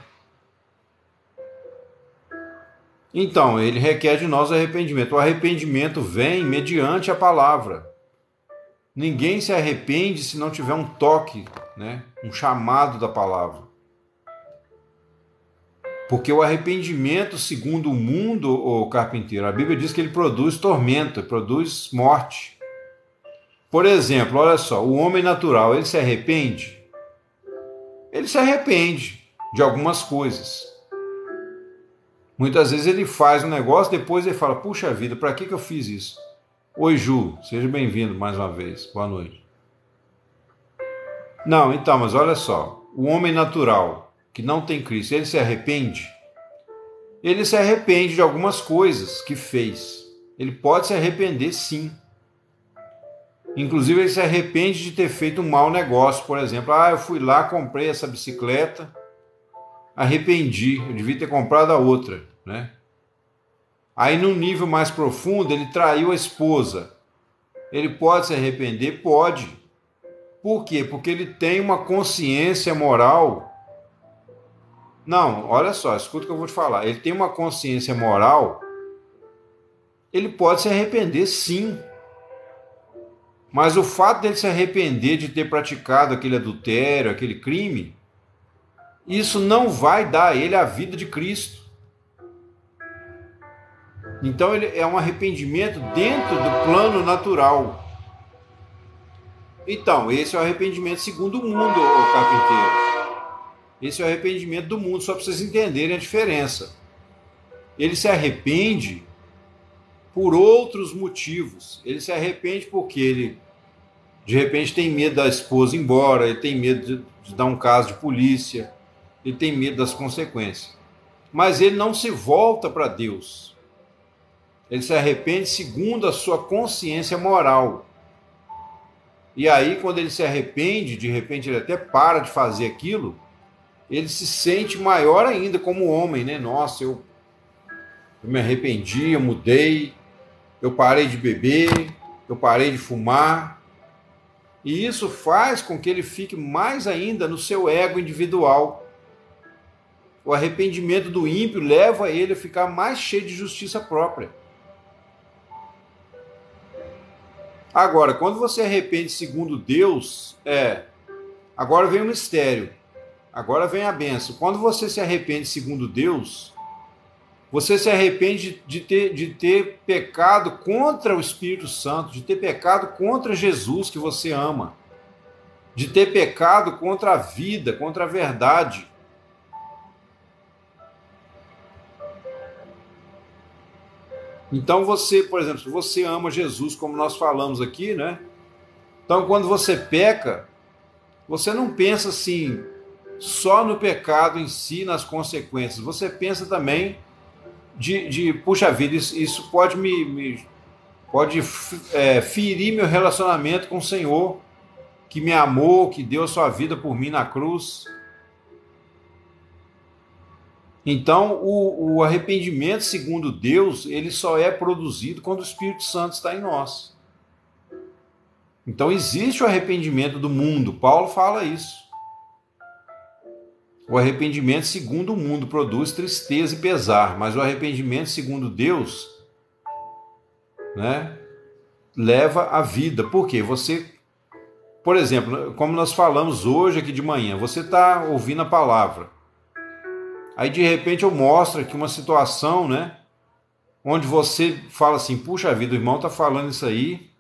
Então, ele requer de nós arrependimento. O arrependimento vem mediante a palavra. Ninguém se arrepende se não tiver um toque, né, um chamado da palavra. Porque o arrependimento, segundo o mundo, o carpinteiro, a Bíblia diz que ele produz tormento, produz morte. Por exemplo, olha só, o homem natural, ele se arrepende? Ele se arrepende de algumas coisas. Muitas vezes ele faz um negócio, depois ele fala, puxa vida, para que eu fiz isso? Oi, Ju, seja bem-vindo mais uma vez, boa noite. Não, então, mas olha só, o homem natural, que não tem Cristo, ele se arrepende? ele se arrepende de algumas coisas que fez. Ele pode se arrepender, sim. Inclusive, ele se arrepende de ter feito um mau negócio, por exemplo. Eu fui lá, comprei essa bicicleta, arrependi, eu devia ter comprado a outra, né? Aí, num nível mais profundo, ele traiu a esposa. Ele pode se arrepender? Pode. Por quê? Porque ele tem uma consciência moral. Não, olha só, escuta o que eu vou te falar. Ele tem uma consciência moral, ele pode se arrepender, sim. Mas o fato dele se arrepender de ter praticado aquele adultério, aquele crime, isso não vai dar a ele a vida de Cristo. Então ele é um arrependimento dentro do plano natural. Então, esse é o arrependimento segundo o mundo, ô carpinteiro. Esse é o arrependimento do mundo, só para vocês entenderem a diferença. Ele se arrepende por outros motivos. Ele se arrepende porque ele, de repente, tem medo da esposa ir embora, ele tem medo de dar um caso de polícia, ele tem medo das consequências. Mas ele não se volta para Deus. Ele se arrepende segundo a sua consciência moral. E aí, quando ele se arrepende, de repente ele até para de fazer aquilo, ele se sente maior ainda como homem, né? Nossa, eu me arrependi, eu mudei, eu parei de beber, eu parei de fumar. E isso faz com que ele fique mais ainda no seu ego individual. O arrependimento do ímpio leva ele a ficar mais cheio de justiça própria. Agora, quando você arrepende segundo Deus, agora vem o mistério, agora vem a bênção. Quando você se arrepende segundo Deus, você se arrepende de ter pecado contra o Espírito Santo, de ter pecado contra Jesus que você ama, de ter pecado contra a vida, contra a verdade. Então você, por exemplo, se você ama Jesus, como nós falamos aqui, né? Então quando você peca, você não pensa assim só no pecado em si, nas consequências. Você pensa também puxa vida, isso pode ferir meu relacionamento com o Senhor, que me amou, que deu a sua vida por mim na cruz. Então, o arrependimento, segundo Deus, ele só é produzido quando o Espírito Santo está em nós. Então, existe o arrependimento do mundo. Paulo fala isso. O arrependimento segundo o mundo produz tristeza e pesar, mas o arrependimento segundo Deus, né, leva à vida. Por quê? Você, por exemplo, como nós falamos hoje aqui de manhã, você está ouvindo a palavra. Aí de repente eu mostro aqui uma situação, né, onde você fala assim, puxa vida, o irmão está falando isso aí,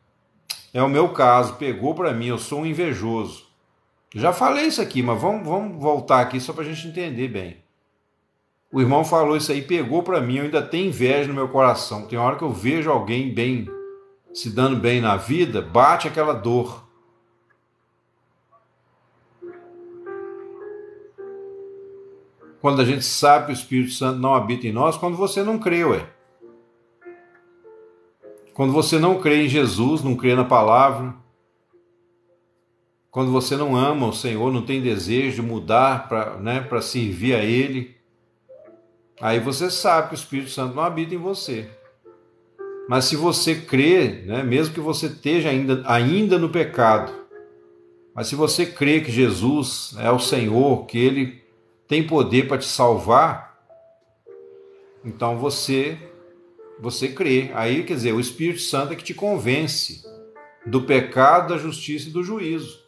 é o meu caso, pegou para mim, eu sou um invejoso. Já falei isso aqui, mas vamos voltar aqui só para a gente entender bem. O irmão falou isso aí, pegou para mim, eu ainda tenho inveja no meu coração. Tem hora que eu vejo alguém bem, se dando bem na vida, bate aquela dor. Quando a gente sabe que o Espírito Santo não habita em nós, quando você não crê, Quando você não crê em Jesus, não crê na palavra, quando você não ama o Senhor, não tem desejo de mudar para servir a Ele, aí você sabe que o Espírito Santo não habita em você. Mas se você crê, né, mesmo que você esteja ainda no pecado, mas se você crê que Jesus é o Senhor, que Ele tem poder para te salvar, então você crê. Aí, quer dizer, o Espírito Santo é que te convence do pecado, da justiça e do juízo.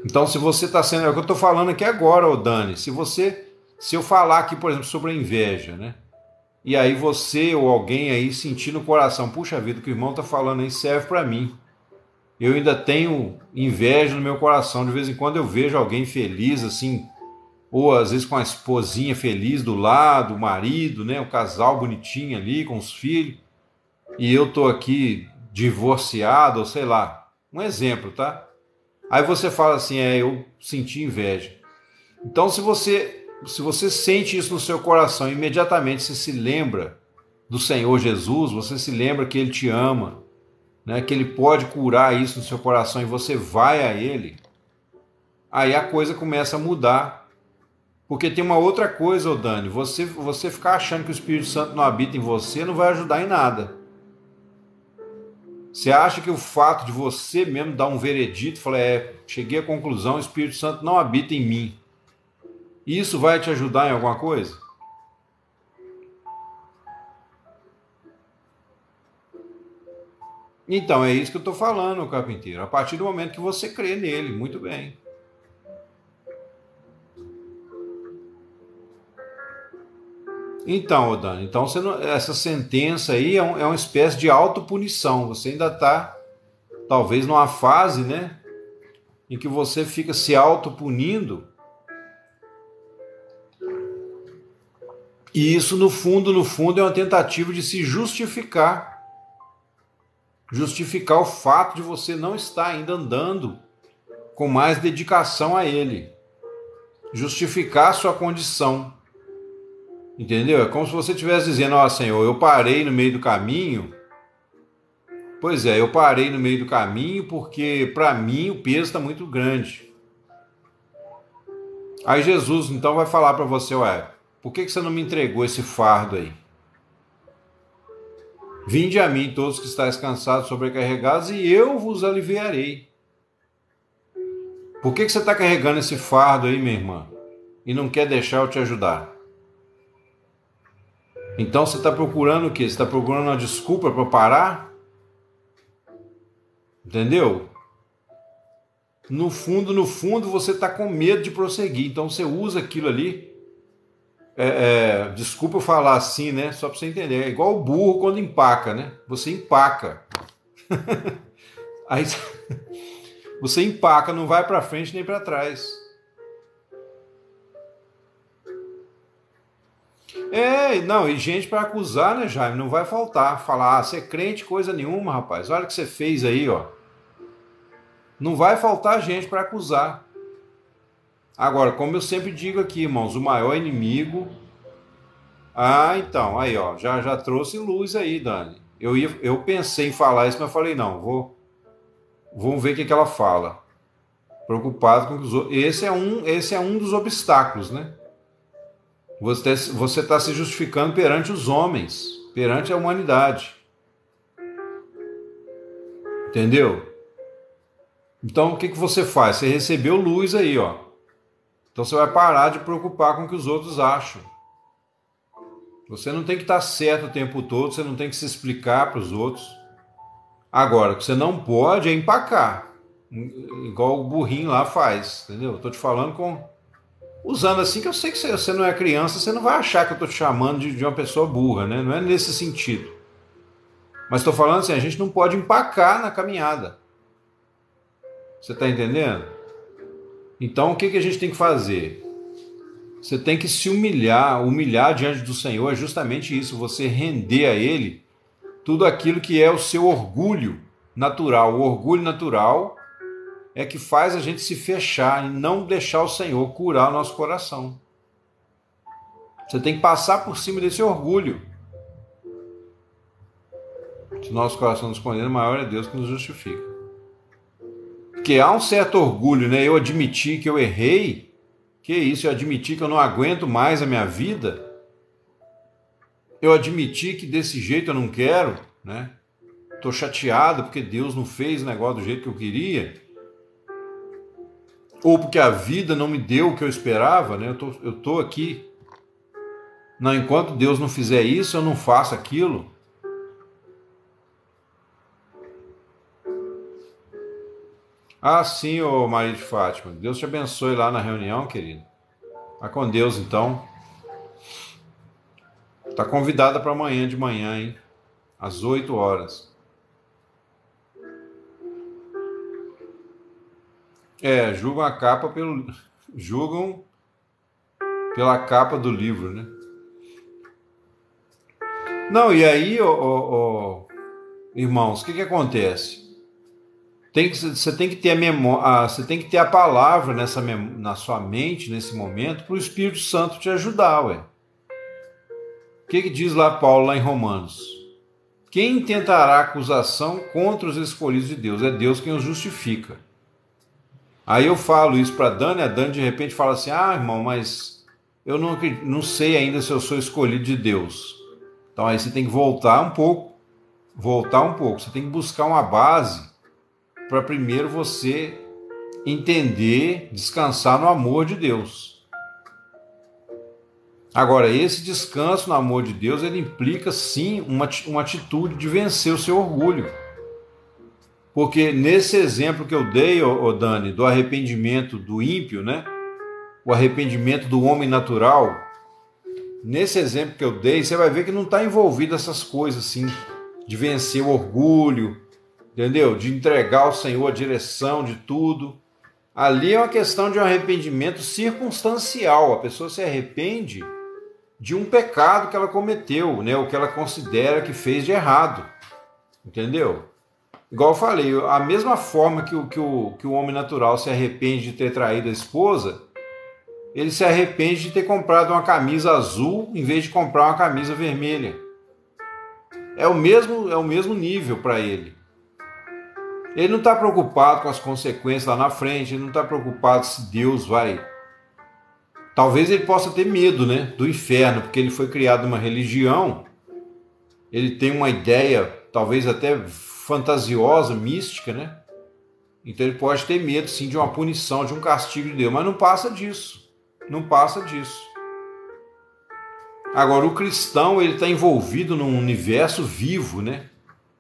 Então, se você está sendo... É o que eu estou falando aqui agora, Dani. Se eu falar aqui, por exemplo, sobre a inveja, né? E aí você ou alguém aí sentir no coração, puxa vida, o que o irmão está falando aí serve para mim. Eu ainda tenho inveja no meu coração. De vez em quando eu vejo alguém feliz, assim, ou às vezes com a esposinha feliz do lado, o marido, né? O casal bonitinho ali, com os filhos. E eu estou aqui divorciado, ou sei lá. Um exemplo, tá? Aí você fala assim, eu senti inveja. Então, se você se você sente isso no seu coração, imediatamente você se lembra do Senhor Jesus, você se lembra que Ele te ama, né, que Ele pode curar isso no seu coração e você vai a Ele, aí a coisa começa a mudar. Porque tem uma outra coisa, ô Dani, você ficar achando que o Espírito Santo não habita em você não vai ajudar em nada. Você acha que o fato de você mesmo dar um veredito, falar, cheguei à conclusão, o Espírito Santo não habita em mim, isso vai te ajudar em alguma coisa? Então, é isso que eu estou falando, carpinteiro. A partir do momento que você crê nele, muito bem. Então, Dani, então essa sentença aí é uma espécie de autopunição. Você ainda está, talvez, numa fase, né, em que você fica se autopunindo. E isso, no fundo, é uma tentativa de se justificar. Justificar o fato de você não estar ainda andando com mais dedicação a Ele. Justificar a sua condição. Entendeu? É como se você estivesse dizendo, ó, Senhor, eu parei no meio do caminho. Pois é, eu parei no meio do caminho porque para mim o peso está muito grande. Aí Jesus então vai falar para você, ué, por que você não me entregou esse fardo aí? Vinde a mim todos que estáis cansados, sobrecarregados, e eu vos aliviarei. Por que você está carregando esse fardo aí, minha irmã? E não quer deixar eu te ajudar? Então você está procurando o quê? Você está procurando uma desculpa para parar? Entendeu? No fundo, você está com medo de prosseguir. Então você usa aquilo ali. Desculpa eu falar assim, né? Só para você entender. É igual o burro quando empaca, né? Você empaca. Aí você empaca, não vai para frente nem para trás. Não, e gente para acusar, né, Jaime? Não vai faltar. Falar, você é crente, coisa nenhuma, rapaz. Olha o que você fez aí, ó. Não vai faltar gente para acusar. Agora, como eu sempre digo aqui, irmãos, o maior inimigo... então, aí, ó, já trouxe luz aí, Dani. Eu pensei em falar isso, mas eu falei, não, vamos ver o que ela fala. Preocupado com os outros. Esse é um dos obstáculos, né? Você está se justificando perante os homens, perante a humanidade. Entendeu? Então, o que você faz? Você recebeu luz aí, ó. Então, você vai parar de preocupar com o que os outros acham. Você não tem que estar certo o tempo todo, você não tem que se explicar para os outros. Agora, o que você não pode é empacar, igual o burrinho lá faz, entendeu? Eu tô te falando usando assim, que eu sei que você não é criança, você não vai achar que eu tô te chamando de uma pessoa burra, né? Não é nesse sentido. Mas estou falando assim, a gente não pode empacar na caminhada. Você está entendendo? Então, o que a gente tem que fazer? Você tem que se humilhar diante do Senhor, é justamente isso, você render a Ele tudo aquilo que é o seu orgulho natural. O orgulho natural é que faz a gente se fechar e não deixar o Senhor curar o nosso coração. Você tem que passar por cima desse orgulho. Se o nosso coração nos condena, maior é Deus que nos justifica. Porque há um certo orgulho, né? Eu admiti que eu errei. Que isso? Eu admiti que eu não aguento mais a minha vida. Eu admiti que desse jeito eu não quero, né? Estou chateado porque Deus não fez o negócio do jeito que eu queria. Ou porque a vida não me deu o que eu esperava, né? Eu tô aqui. Não, enquanto Deus não fizer isso, eu não faço aquilo. Ah, sim, ô Maria de Fátima. Deus te abençoe lá na reunião, querido. Vai com Deus, então. Tá convidada para amanhã de manhã, hein? Às 8 horas. Julgam a capa julgam pela capa do livro, né? Não, e aí, irmãos, o que acontece? Você tem que ter a memória, você tem que ter a palavra na sua mente nesse momento para o Espírito Santo te ajudar, ué. O que diz lá Paulo lá em Romanos? Quem tentará acusação contra os escolhidos de Deus? É Deus quem os justifica. Aí eu falo isso para Dani, a Dani de repente fala assim: ah, irmão, mas eu não sei ainda se eu sou escolhido de Deus. Então aí você tem que voltar um pouco. Você tem que buscar uma base para primeiro você entender, descansar no amor de Deus. Agora, esse descanso no amor de Deus, ele implica sim uma atitude de vencer o seu orgulho. Porque nesse exemplo que eu dei, Dani, do arrependimento do ímpio, né? O arrependimento do homem natural, nesse exemplo que eu dei, você vai ver que não está envolvido essas coisas assim, de vencer o orgulho, entendeu? De entregar ao Senhor a direção de tudo. Ali é uma questão de um arrependimento circunstancial. A pessoa se arrepende de um pecado que ela cometeu, né? O que ela considera que fez de errado, entendeu? Igual eu falei, a mesma forma que o homem natural se arrepende de ter traído a esposa, ele se arrepende de ter comprado uma camisa azul em vez de comprar uma camisa vermelha. É o mesmo nível para ele. Ele não está preocupado com as consequências lá na frente, ele não está preocupado se Deus vai... Talvez ele possa ter medo, né, do inferno, porque ele foi criado numa religião, ele tem uma ideia, talvez até fantasiosa, mística, né? Então ele pode ter medo, sim, de uma punição, de um castigo de Deus, mas não passa disso. Não passa disso. Agora, o cristão, ele está envolvido num universo vivo, né?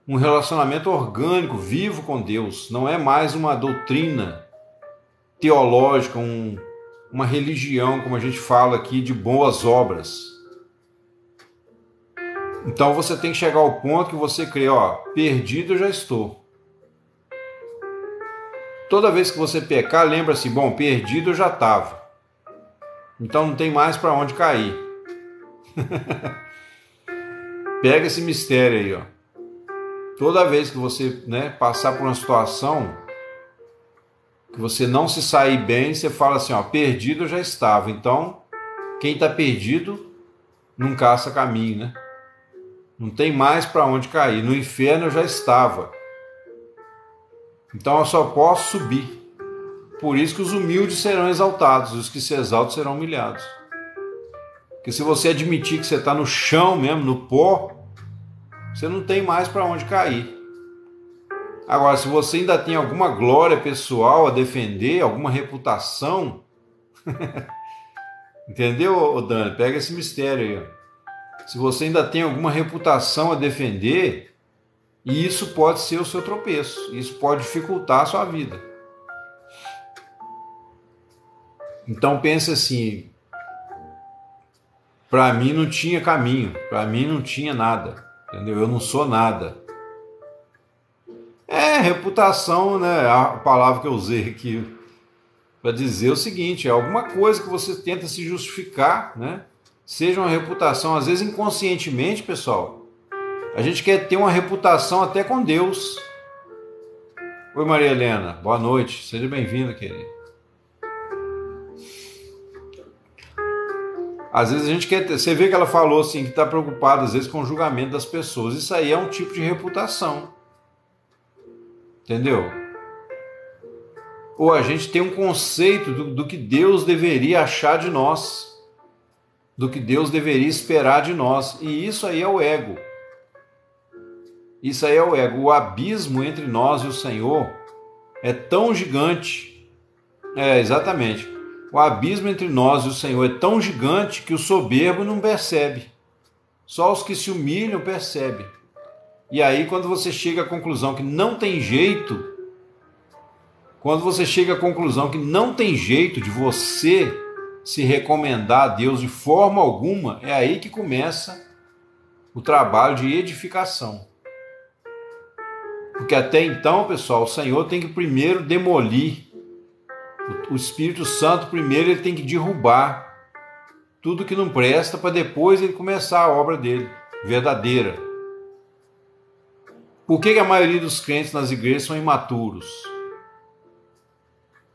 Um relacionamento orgânico, vivo com Deus. Não é mais uma doutrina teológica, uma religião, como a gente fala aqui, de boas obras. Então você tem que chegar ao ponto que você crê, perdido eu já estou. Toda vez que você pecar, lembra assim, perdido eu já estava. Então não tem mais para onde cair. Pega esse mistério aí, Toda vez que você, passar por uma situação que você não se sair bem, você fala assim, perdido eu já estava. Então, quem está perdido não caça caminho, né? Não tem mais para onde cair. No inferno eu já estava. Então eu só posso subir. Por isso que os humildes serão exaltados, os que se exaltam serão humilhados. Porque se você admitir que você está no chão mesmo, no pó, você não tem mais para onde cair. Agora, se você ainda tem alguma glória pessoal a defender, alguma reputação, entendeu, Dani? Pega esse mistério aí. Se você ainda tem alguma reputação a defender, isso pode ser o seu tropeço, isso pode dificultar a sua vida. Então pense assim, para mim não tinha caminho, para mim não tinha nada, entendeu? Eu não sou nada. Reputação, né? A palavra que eu usei aqui para dizer o seguinte, é alguma coisa que você tenta se justificar, né? Seja uma reputação, às vezes inconscientemente, pessoal, a gente quer ter uma reputação até com Deus. Oi, Maria Helena, boa noite, seja bem-vinda, querida. Às vezes a gente quer ter, você vê que ela falou assim, que está preocupada às vezes com o julgamento das pessoas, isso aí é um tipo de reputação. Entendeu? Ou a gente tem um conceito do que Deus deveria achar de nós, do que Deus deveria esperar de nós, e isso aí é o ego. Isso aí é o ego. O abismo entre nós e o Senhor é tão gigante. Exatamente. O abismo entre nós e o Senhor é tão gigante que o soberbo não percebe. Só os que se humilham percebem. E aí, quando você chega à conclusão que não tem jeito, de você se recomendar a Deus de forma alguma, é aí que começa o trabalho de edificação. Porque até então, pessoal, o Senhor tem que primeiro demolir. O Espírito Santo primeiro ele tem que derrubar tudo que não presta para depois ele começar a obra dele, verdadeira. Por que a maioria dos crentes nas igrejas são imaturos?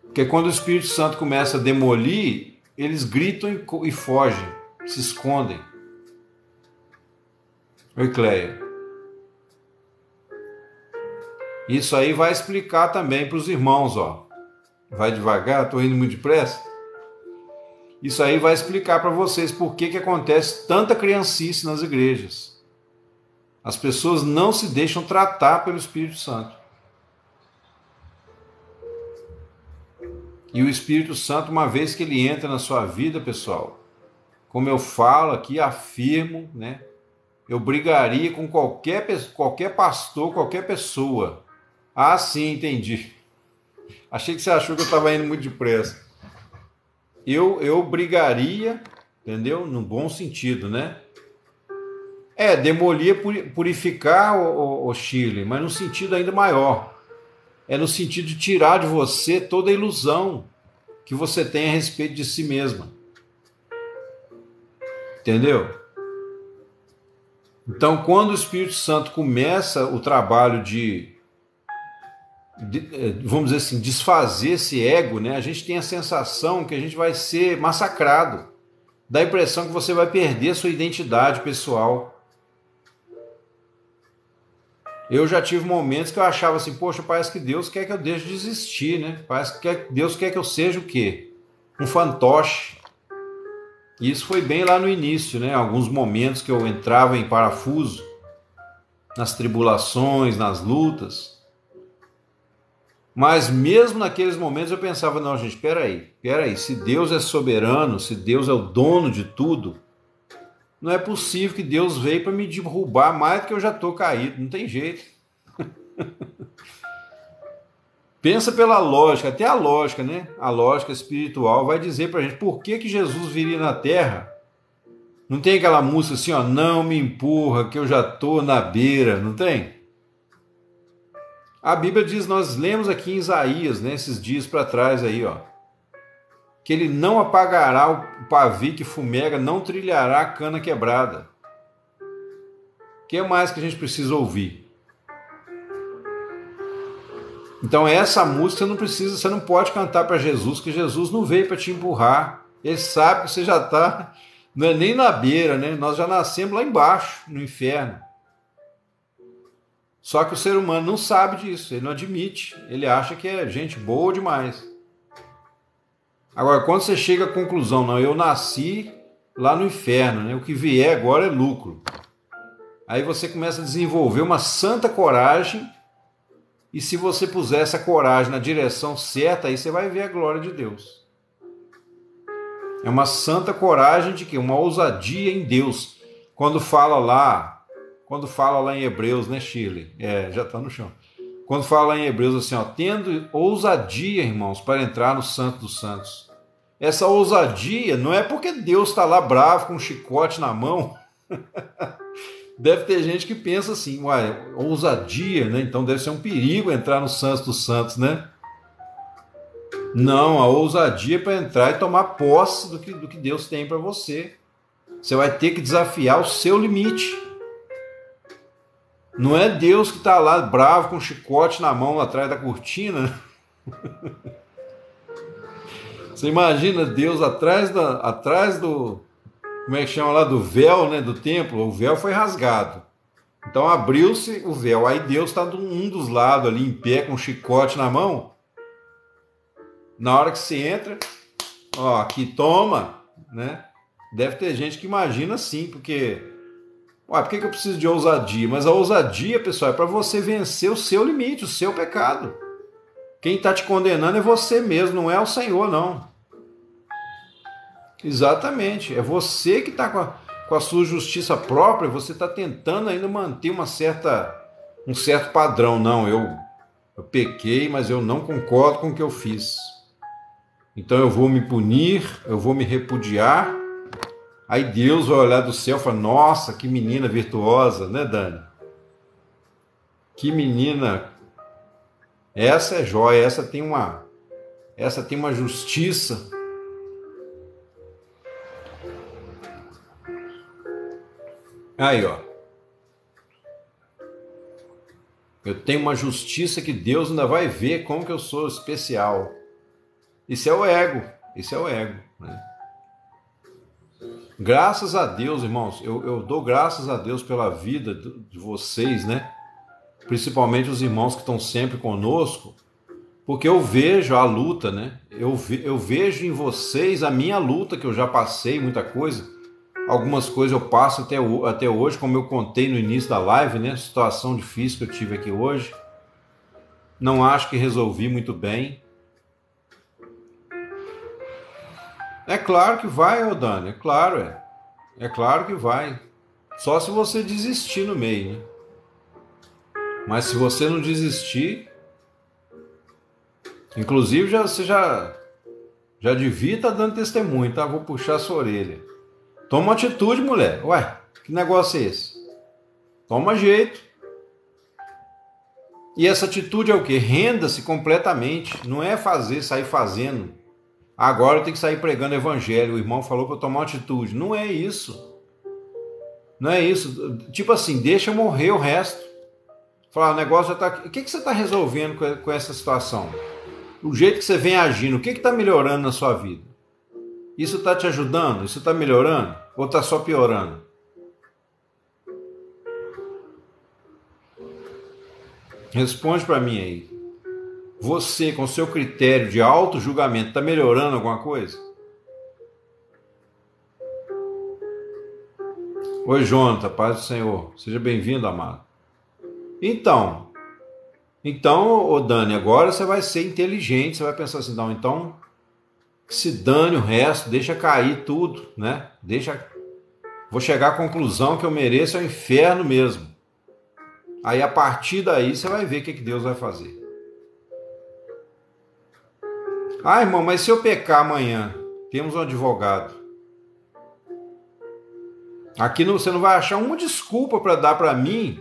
Porque quando o Espírito Santo começa a demolir, eles gritam e fogem, se escondem. Oi, Cleia. Isso aí vai explicar também para os irmãos, ó. Vai devagar, estou indo muito depressa. Isso aí vai explicar para vocês por que acontece tanta criancice nas igrejas. As pessoas não se deixam tratar pelo Espírito Santo. E o Espírito Santo, uma vez que ele entra na sua vida, pessoal, como eu falo aqui, afirmo, né? Eu brigaria com qualquer pastor, qualquer pessoa. Ah, sim, entendi. Achei que você achou que eu estava indo muito depressa. Eu brigaria, entendeu? No bom sentido, né? Demolir, purificar o Chile, mas no sentido ainda maior. É no sentido de tirar de você toda a ilusão que você tem a respeito de si mesma. Entendeu? Então, quando o Espírito Santo começa o trabalho de vamos dizer assim, desfazer esse ego, né? A gente tem a sensação que a gente vai ser massacrado. Dá a impressão que você vai perder a sua identidade pessoal. Eu já tive momentos que eu achava assim, poxa, parece que Deus quer que eu deixe de existir, né? Parece que Deus quer que eu seja o quê? Um fantoche. E isso foi bem lá no início, né? Alguns momentos que eu entrava em parafuso, nas tribulações, nas lutas. Mas mesmo naqueles momentos eu pensava, não, gente, peraí, se Deus é soberano, se Deus é o dono de tudo, não é possível que Deus veio para me derrubar mais do que eu já estou caído, não tem jeito. Pensa pela lógica, até a lógica, né? A lógica espiritual vai dizer para a gente por que Jesus viria na Terra. Não tem aquela música assim, ó, não me empurra que eu já estou na beira, não tem? A Bíblia diz, nós lemos aqui em Isaías, né, esses dias para trás aí, ó, que ele não apagará o pavio que fumega, não trilhará a cana quebrada. O que mais que a gente precisa ouvir? Então essa música você não pode cantar para Jesus, que Jesus não veio para te empurrar. Ele sabe que você já está, não é nem na beira, né? Nós já nascemos lá embaixo, no inferno. Só que o ser humano não sabe disso, ele não admite, ele acha que é gente boa demais. Agora, quando você chega à conclusão, não, eu nasci lá no inferno, né? O que vier agora é lucro. Aí você começa a desenvolver uma santa coragem, e se você puser essa coragem na direção certa, aí você vai ver a glória de Deus. É uma santa coragem de quê? Uma ousadia em Deus. Quando fala lá em Hebreus, né, Shirley? Já está no chão. Quando fala lá em Hebreus assim, ó, tendo ousadia, irmãos, para entrar no Santo dos Santos. Essa ousadia não é porque Deus está lá bravo com um chicote na mão. Deve ter gente que pensa assim, uai, ousadia, né? Então deve ser um perigo entrar no Santo dos Santos, né? Não, a ousadia é para entrar e tomar posse do que Deus tem para você. Você vai ter que desafiar o seu limite. Não é Deus que está lá bravo com um chicote na mão atrás da cortina. Você imagina Deus atrás do, como é que chama lá, do véu, né, do templo. O véu foi rasgado. Então abriu-se o véu. Aí Deus está de um dos lados ali em pé com um chicote na mão. Na hora que você entra, ó, aqui toma, né? Deve ter gente que imagina assim, porque por que eu preciso de ousadia? Mas a ousadia, pessoal, é para você vencer o seu limite, o seu pecado. Quem está te condenando é você mesmo, não é o Senhor, não. Exatamente. É você que está com a sua justiça própria, você está tentando ainda manter um certo padrão. Não, eu pequei, mas eu não concordo com o que eu fiz. Então eu vou me punir, eu vou me repudiar. Aí Deus vai olhar do céu e falar, nossa, que menina virtuosa, né, Dani? Que menina. Essa é jóia, essa tem uma justiça. Aí, ó. Eu tenho uma justiça que Deus ainda vai ver como que eu sou especial. Isso é o ego. Isso é o ego, né? Graças a Deus, irmãos, eu dou graças a Deus pela vida de vocês, né? Principalmente os irmãos que estão sempre conosco, porque eu vejo a luta, né? Eu vejo em vocês a minha luta, que eu já passei muita coisa. Algumas coisas eu passo até hoje, como eu contei no início da live, né? Situação difícil que eu tive aqui hoje. Não acho que resolvi muito bem. É claro que vai, ô Dani, é claro, é. É claro que vai. Só se você desistir no meio, né? Mas se você não desistir, inclusive você já devia estar dando testemunho, tá? Vou puxar a sua orelha. Toma uma atitude, mulher. Ué, que negócio é esse? Toma jeito. E essa atitude é o quê? Renda-se completamente. Não é sair fazendo. Agora eu tenho que sair pregando evangelho. O irmão falou para eu tomar uma atitude. Não é isso. Não é isso. Tipo assim, deixa morrer o resto. Falar, o negócio já tá. O que você está resolvendo com essa situação? O jeito que você vem agindo, o que está melhorando na sua vida? Isso está te ajudando? Isso está melhorando? Ou está só piorando? Responde para mim aí. Você, com seu critério de auto-julgamento, está melhorando alguma coisa? Oi, Jonathan, paz do Senhor. Seja bem-vindo, amado. Então, ô Dani, agora você vai ser inteligente, você vai pensar assim, não, então se dane o resto, deixa cair tudo, né? Vou chegar à conclusão que eu mereço é o inferno mesmo. Aí a partir daí você vai ver o que Deus vai fazer. Ah, irmão, mas se eu pecar amanhã, temos um advogado. Aqui você não vai achar uma desculpa para dar para mim,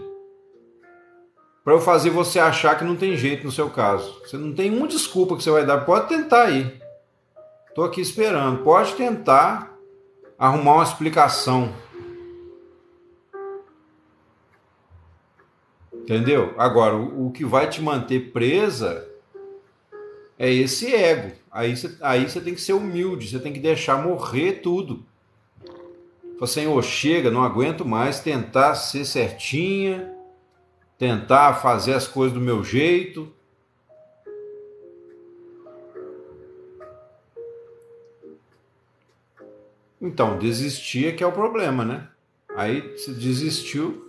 para eu fazer você achar que não tem jeito no seu caso. Você não tem uma desculpa que você vai dar. Pode tentar aí. Estou aqui esperando. Pode tentar arrumar uma explicação. Entendeu? Agora, o que vai te manter presa é esse ego. Aí você tem que ser humilde, você tem que deixar morrer tudo. Fala, Senhor, chega, não aguento mais tentar ser certinha, tentar fazer as coisas do meu jeito. Então, desistir é que é o problema, né? Aí você desistiu.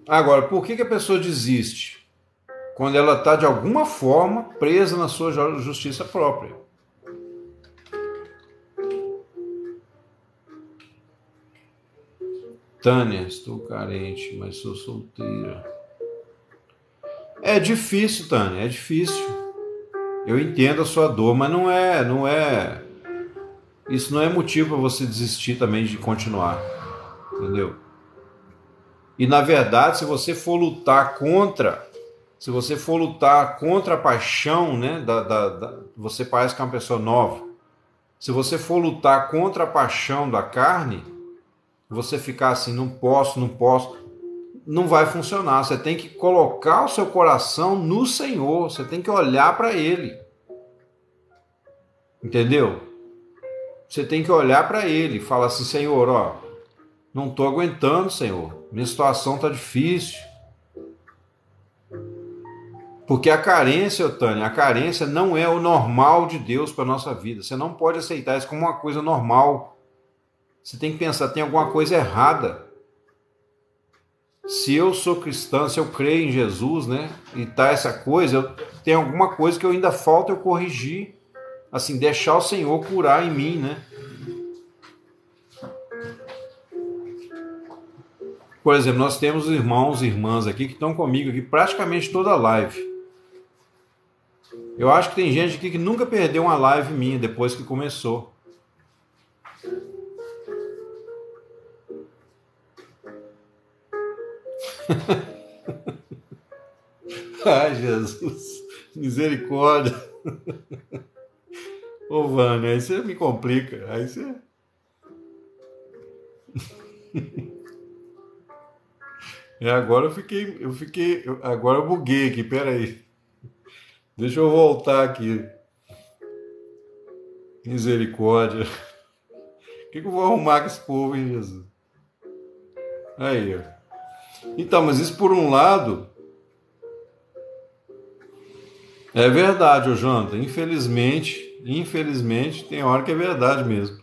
Agora, por que a pessoa desiste? Quando ela está, de alguma forma, presa na sua justiça própria. Tânia, estou carente, mas sou solteira. É difícil, Tânia, é difícil. Eu entendo a sua dor, mas não é. Isso não é motivo para você desistir também de continuar, entendeu? E na verdade, se você for lutar contra a paixão, né, você parece que é uma pessoa nova. Se você for lutar contra a paixão da carne, você ficar assim, não posso, não vai funcionar. Você tem que colocar o seu coração no Senhor, você tem que olhar para Ele. Entendeu? Você tem que olhar para Ele e falar assim, Senhor, ó, não estou aguentando, Senhor. Minha situação está difícil. Porque a carência, Otânia, a carência não é o normal de Deus para a nossa vida. Você não pode aceitar isso como uma coisa normal. Você tem que pensar, tem alguma coisa errada. Se eu sou cristão, se eu creio em Jesus, né, e tá essa coisa, tem alguma coisa que eu ainda falta eu corrigir. Assim, deixar o Senhor curar em mim, né? Por exemplo, nós temos irmãos e irmãs aqui que estão comigo aqui praticamente toda a live. Eu acho que tem gente aqui que nunca perdeu uma live minha depois que começou. Ai, Jesus. Misericórdia. Ô, Vânia, aí você me complica. Aí você... Agora agora eu buguei aqui, peraí. Deixa eu voltar aqui. Misericórdia. O que eu vou arrumar com esse povo, hein, Jesus? Aí, ó. Então, mas isso por um lado é verdade, ô Jonathan. Infelizmente, tem hora que é verdade mesmo.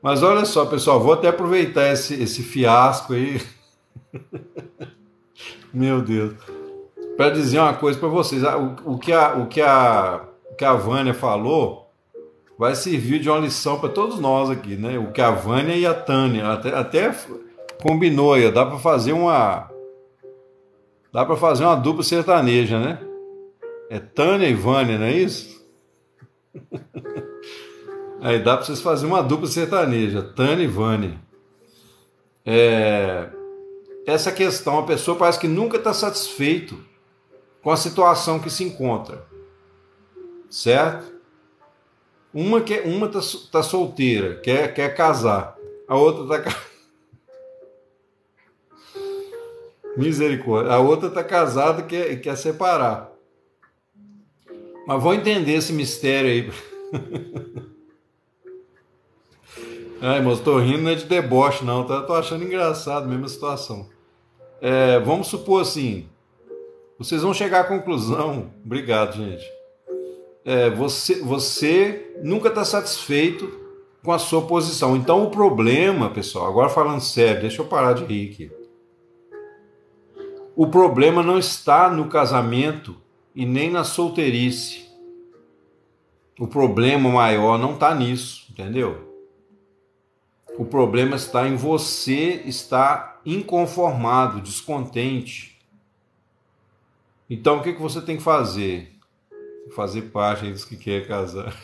Mas olha só, pessoal, vou até aproveitar esse fiasco aí, meu Deus, para dizer uma coisa para vocês. O que a Vânia falou vai servir de uma lição para todos nós aqui, né? O que a Vânia e a Tânia até combinou aí, dá para fazer uma dupla sertaneja, né? É Tânia e Vânia, não é isso? Aí dá para vocês fazerem uma dupla sertaneja, Tânia e Vânia. Essa questão, a pessoa parece que nunca está satisfeito com a situação que se encontra, certo? Uma tá solteira, quer casar, a outra tá misericórdia, a outra tá casada, quer separar. Mas vou entender esse mistério aí. Ai, moço, tô rindo não é de deboche não, tá? Tô achando engraçado mesmo a situação. Vamos supor assim, vocês vão chegar à conclusão, obrigado, gente. Você nunca está satisfeito com a sua posição. Então o problema, pessoal, agora falando sério, deixa eu parar de rir aqui. O problema não está no casamento e nem na solteirice. O problema maior não está nisso, entendeu? O problema está em você estar inconformado, descontente. Então o que você tem que fazer? Fazer parte dos que querem casar.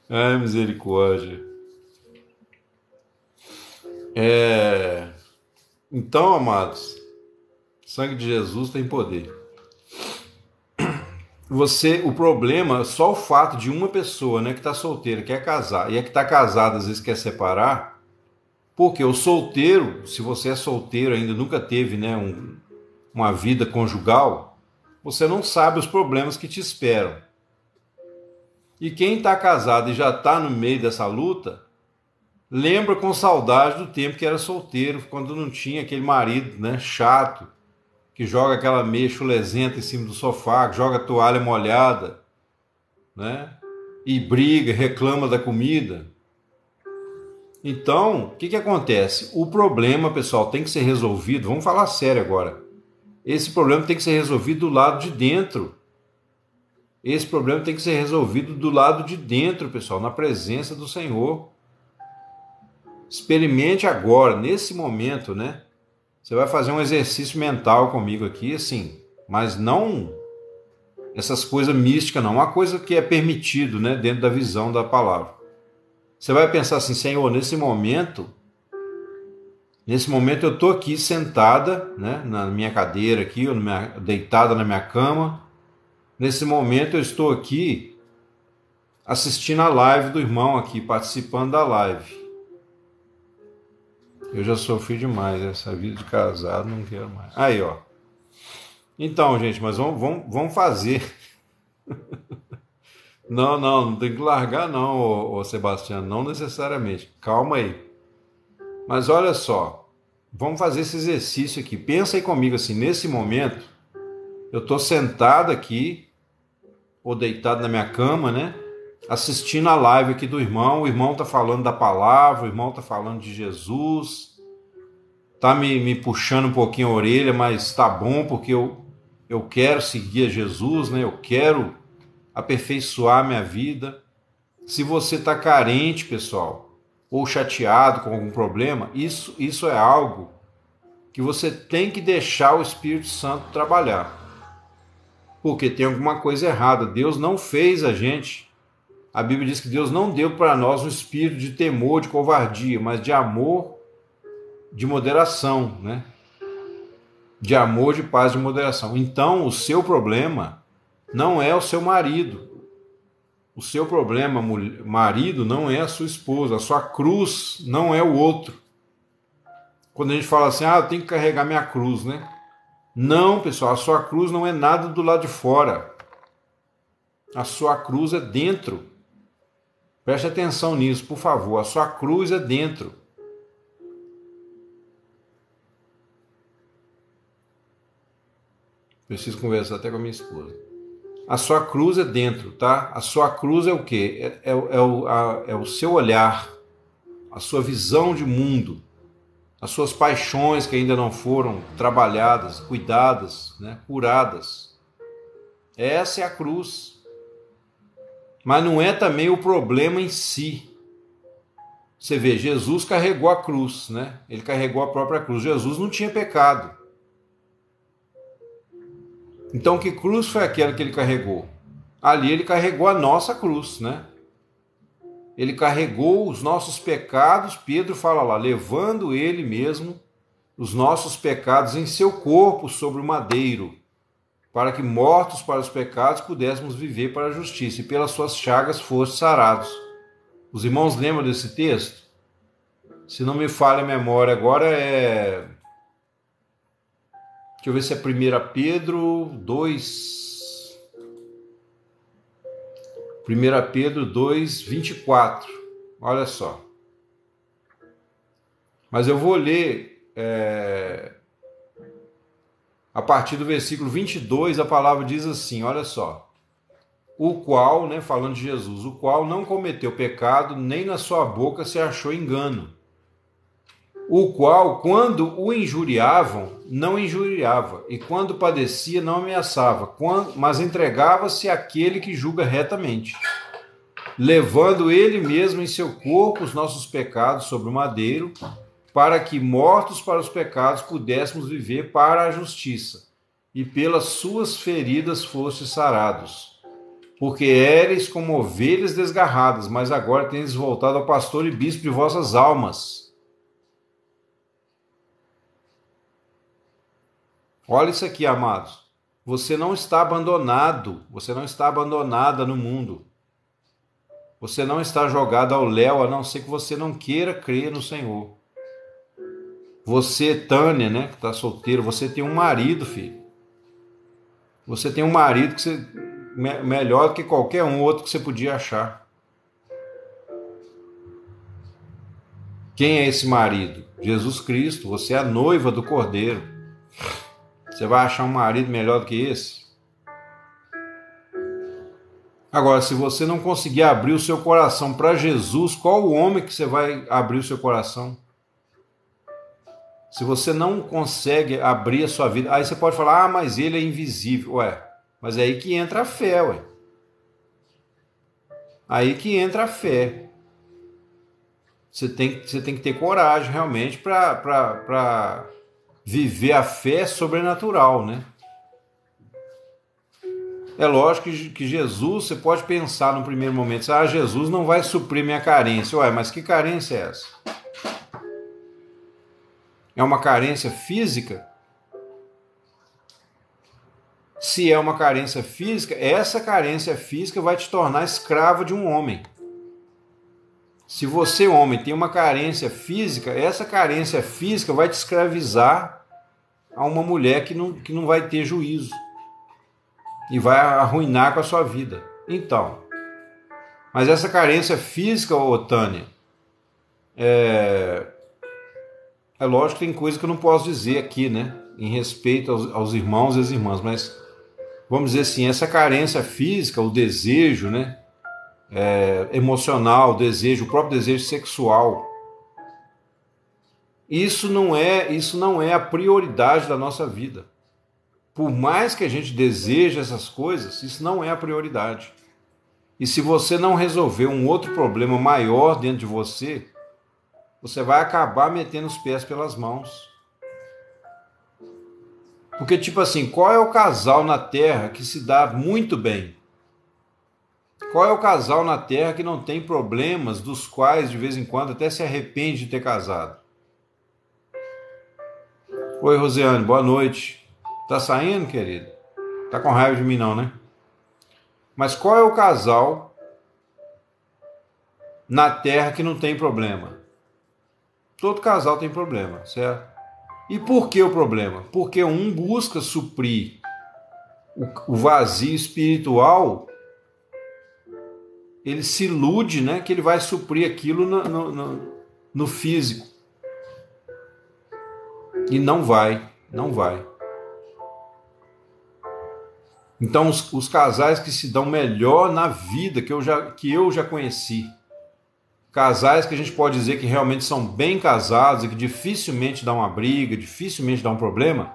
Ai, misericórdia. Então, amados, o sangue de Jesus tem poder. O problema, só o fato de uma pessoa, né, que está solteira, quer casar, e a que está casada às vezes quer separar, porque o solteiro, se você é solteiro ainda nunca teve, né, uma vida conjugal, você não sabe os problemas que te esperam. E quem está casado e já está no meio dessa luta, lembra com saudade do tempo que era solteiro, quando não tinha aquele marido, né, chato, que joga aquela meia chulesenta em cima do sofá, que joga toalha molhada, né, e briga, reclama da comida. Então, o que acontece? O problema, pessoal, tem que ser resolvido, vamos falar sério agora. Esse problema tem que ser resolvido do lado de dentro. Esse problema tem que ser resolvido do lado de dentro, pessoal, na presença do Senhor. Experimente agora, nesse momento, né? Você vai fazer um exercício mental comigo aqui, assim, mas não essas coisas místicas, não. Uma coisa que é permitido, né, dentro da visão da palavra. Você vai pensar assim, Senhor, nesse momento eu estou aqui sentada, né, na minha cadeira aqui, ou deitada na minha cama. Nesse momento eu estou aqui assistindo a live do irmão aqui, participando da live. Eu já sofri demais essa vida de casado, não quero mais. Aí, ó. Então, gente, mas vamos fazer. Não tem que largar não, ô Sebastião, não necessariamente. Calma aí. Mas olha só, vamos fazer esse exercício aqui. Pensa aí comigo assim, nesse momento, eu estou sentado aqui, ou deitado na minha cama, né? Assistindo a live aqui do irmão. O irmão está falando da palavra, o irmão está falando de Jesus. Está me puxando um pouquinho a orelha, mas tá bom, porque eu quero seguir a Jesus, né? Eu quero aperfeiçoar minha vida. Se você está carente, pessoal, ou chateado com algum problema, isso é algo que você tem que deixar o Espírito Santo trabalhar. Porque tem alguma coisa errada. Deus não fez a gente. A Bíblia diz que Deus não deu para nós um espírito de temor, de covardia, mas de amor, de moderação, né? De amor, de paz, de moderação. Então, o seu problema não é o seu marido. O seu problema, marido, não é a sua esposa. A sua cruz não é o outro. Quando a gente fala assim, eu tenho que carregar minha cruz, né? Não, pessoal, a sua cruz não é nada do lado de fora. A sua cruz é dentro. Preste atenção nisso, por favor. A sua cruz é dentro. Preciso conversar até com a minha esposa. A sua cruz é dentro, tá? A sua cruz é o quê? É o seu olhar, a sua visão de mundo, as suas paixões que ainda não foram trabalhadas, cuidadas, né? Curadas. Essa é a cruz. Mas não é também o problema em si. Você vê, Jesus carregou a cruz, né? Ele carregou a própria cruz. Jesus não tinha pecado. Então, que cruz foi aquela que ele carregou? Ali ele carregou a nossa cruz, né? Ele carregou os nossos pecados, Pedro fala lá, levando ele mesmo os nossos pecados em seu corpo sobre o madeiro, para que mortos para os pecados pudéssemos viver para a justiça, e pelas suas chagas fosse sarados. Os irmãos lembram desse texto? Se não me falha a memória agora, deixa eu ver se é 1 Pedro 2. 1 Pedro 2, 24. Olha só. Mas eu vou ler a partir do versículo 22, a palavra diz assim, olha só. O qual, né, falando de Jesus, o qual não cometeu pecado, nem na sua boca se achou engano. O qual, quando o injuriavam, não injuriava, e quando padecia, não ameaçava, mas entregava-se àquele que julga retamente, levando ele mesmo em seu corpo os nossos pecados sobre o madeiro, para que, mortos para os pecados, pudéssemos viver para a justiça, e pelas suas feridas fostes sarados. Porque éreis como ovelhas desgarradas, mas agora tendes voltado ao pastor e bispo de vossas almas. Olha isso aqui, amados. Você não está abandonado, você não está abandonada no mundo. Você não está jogado ao léu, a não ser que você não queira crer no Senhor. Você, Tânia, né, que está solteiro, você tem um marido, filho. Você tem um marido que você, melhor do que qualquer outro que você podia achar. Quem é esse marido? Jesus Cristo. Você é a noiva do Cordeiro. Você vai achar um marido melhor do que esse? Agora, se você não conseguir abrir o seu coração para Jesus, qual o homem que você vai abrir o seu coração? Se você não consegue abrir a sua vida, aí você pode falar, mas ele é invisível. Ué, mas é aí que entra a fé, ué. Aí que entra a fé. Você tem que ter coragem realmente para viver a fé sobrenatural, né? É lógico que Jesus, você pode pensar no primeiro momento, Jesus não vai suprir minha carência. Ué, mas que carência é essa? É uma carência física? Se é uma carência física, essa carência física vai te tornar escravo de um homem. Se você, homem, tem uma carência física, essa carência física vai te escravizar a uma mulher que não vai ter juízo e vai arruinar com a sua vida. Então, mas essa carência física, ô Tânia, é lógico que tem coisa que eu não posso dizer aqui, né? Em respeito aos irmãos e às irmãs, mas vamos dizer assim, essa carência física, o desejo, né? Emocional, o desejo, o próprio desejo sexual, isso não é a prioridade da nossa vida. Por mais que a gente deseje essas coisas, isso não é a prioridade. E se você não resolver um outro problema maior dentro de você, você vai acabar metendo os pés pelas mãos. Porque, tipo assim, qual é o casal na Terra que se dá muito bem? Qual é o casal na Terra que não tem problemas, dos quais, de vez em quando, até se arrepende de ter casado? Oi, Rosiane, boa noite. Tá saindo, querido? Tá com raiva de mim não, né? Mas qual é o casal na Terra que não tem problema? Todo casal tem problema, certo? E por que o problema? Porque um busca suprir o vazio espiritual, ele se ilude, né, que ele vai suprir aquilo no físico. E não vai, não vai. Então, os casais que se dão melhor na vida, que eu já conheci, casais que a gente pode dizer que realmente são bem casados e que dificilmente dá uma briga, dificilmente dá um problema,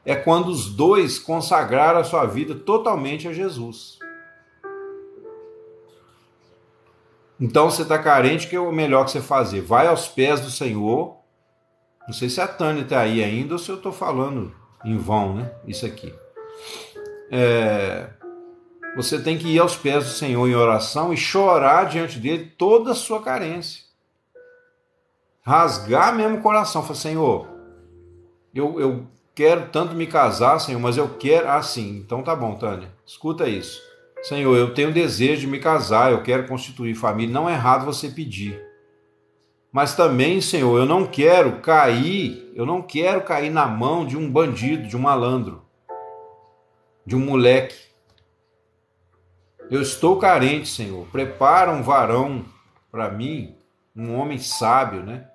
é quando os dois consagraram a sua vida totalmente a Jesus. Então, você está carente, que é o melhor que você fazer? Vai aos pés do Senhor. Não sei se a Tânia está aí ainda ou se eu estou falando em vão, né? Isso aqui. Você tem que ir aos pés do Senhor em oração e chorar diante dele toda a sua carência. Rasgar mesmo o coração. Falar, Senhor, eu quero tanto me casar, Senhor, mas eu quero... Ah, sim, então tá bom, Tânia. Escuta isso. Senhor, eu tenho desejo de me casar, eu quero constituir família. Não é errado você pedir. Mas também, Senhor, eu não quero cair na mão de um bandido, de um malandro, de um moleque. Eu estou carente, Senhor. Prepara um varão para mim, um homem sábio, né?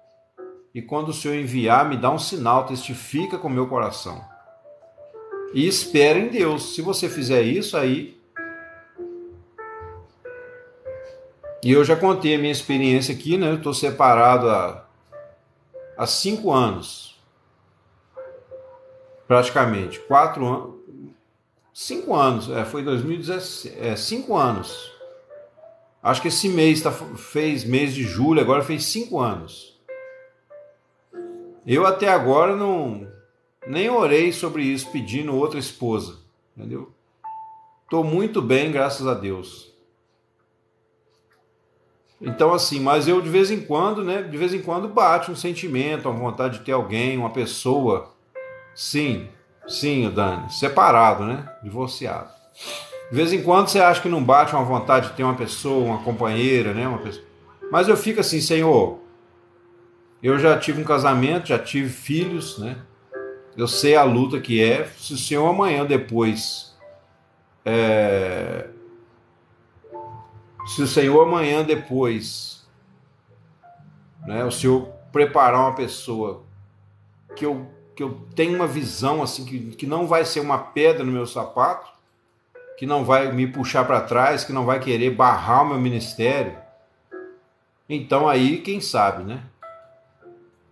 E quando o Senhor enviar, me dá um sinal, testifica com o meu coração. E espera em Deus. Se você fizer isso, aí... E eu já contei a minha experiência aqui, né? Eu estou separado há 5 anos. Praticamente. 4 anos. 5 anos. Foi 2017. 5 anos. Acho que esse mês fez mês de julho, agora fez 5 anos. Eu até agora nem orei sobre isso, pedindo outra esposa. Entendeu? Estou muito bem, graças a Deus. Então, assim, mas eu de vez em quando, né? De vez em quando bate um sentimento, uma vontade de ter alguém, uma pessoa. Sim, Dani, separado, né? Divorciado. De vez em quando você acha que não bate uma vontade de ter uma pessoa, uma companheira, né? Uma pessoa. Mas eu fico assim, Senhor, eu já tive um casamento, já tive filhos, né? Eu sei a luta que é. Se o Senhor amanhã depois... Se o Senhor amanhã depois, né, o Senhor preparar uma pessoa que eu tenho uma visão assim, que não vai ser uma pedra no meu sapato, que não vai me puxar para trás, que não vai querer barrar o meu ministério, então aí, quem sabe, né?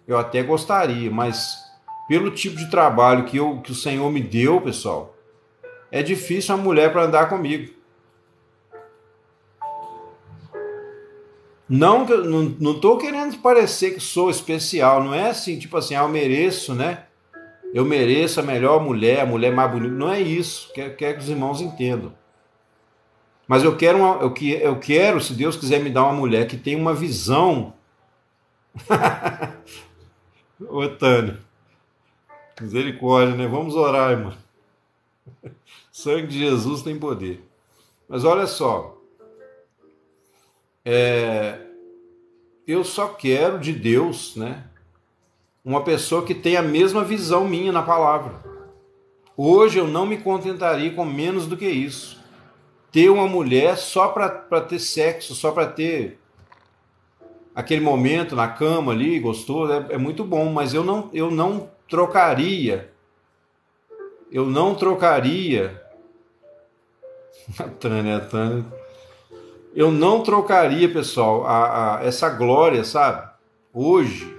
Eu até gostaria, mas pelo tipo de trabalho que o Senhor me deu, pessoal, é difícil uma mulher para andar comigo. Não estou querendo parecer que sou especial, não é assim, tipo assim, eu mereço, né? Eu mereço a melhor mulher, a mulher mais bonita. Não é isso, quero que os irmãos entendam. Mas eu quero, se Deus quiser me dar uma mulher que tenha uma visão. Ô, Tânia, misericórdia, né? Vamos orar, irmão. Sangue de Jesus tem poder. Mas olha só, eu só quero de Deus, né? Uma pessoa que tenha a mesma visão minha na palavra. Hoje eu não me contentaria com menos do que isso. Ter uma mulher só para ter sexo, só para ter aquele momento na cama ali, gostoso, é muito bom, mas eu não trocaria. Eu não trocaria. A Tânia. Eu não trocaria, pessoal, essa glória, sabe? Hoje,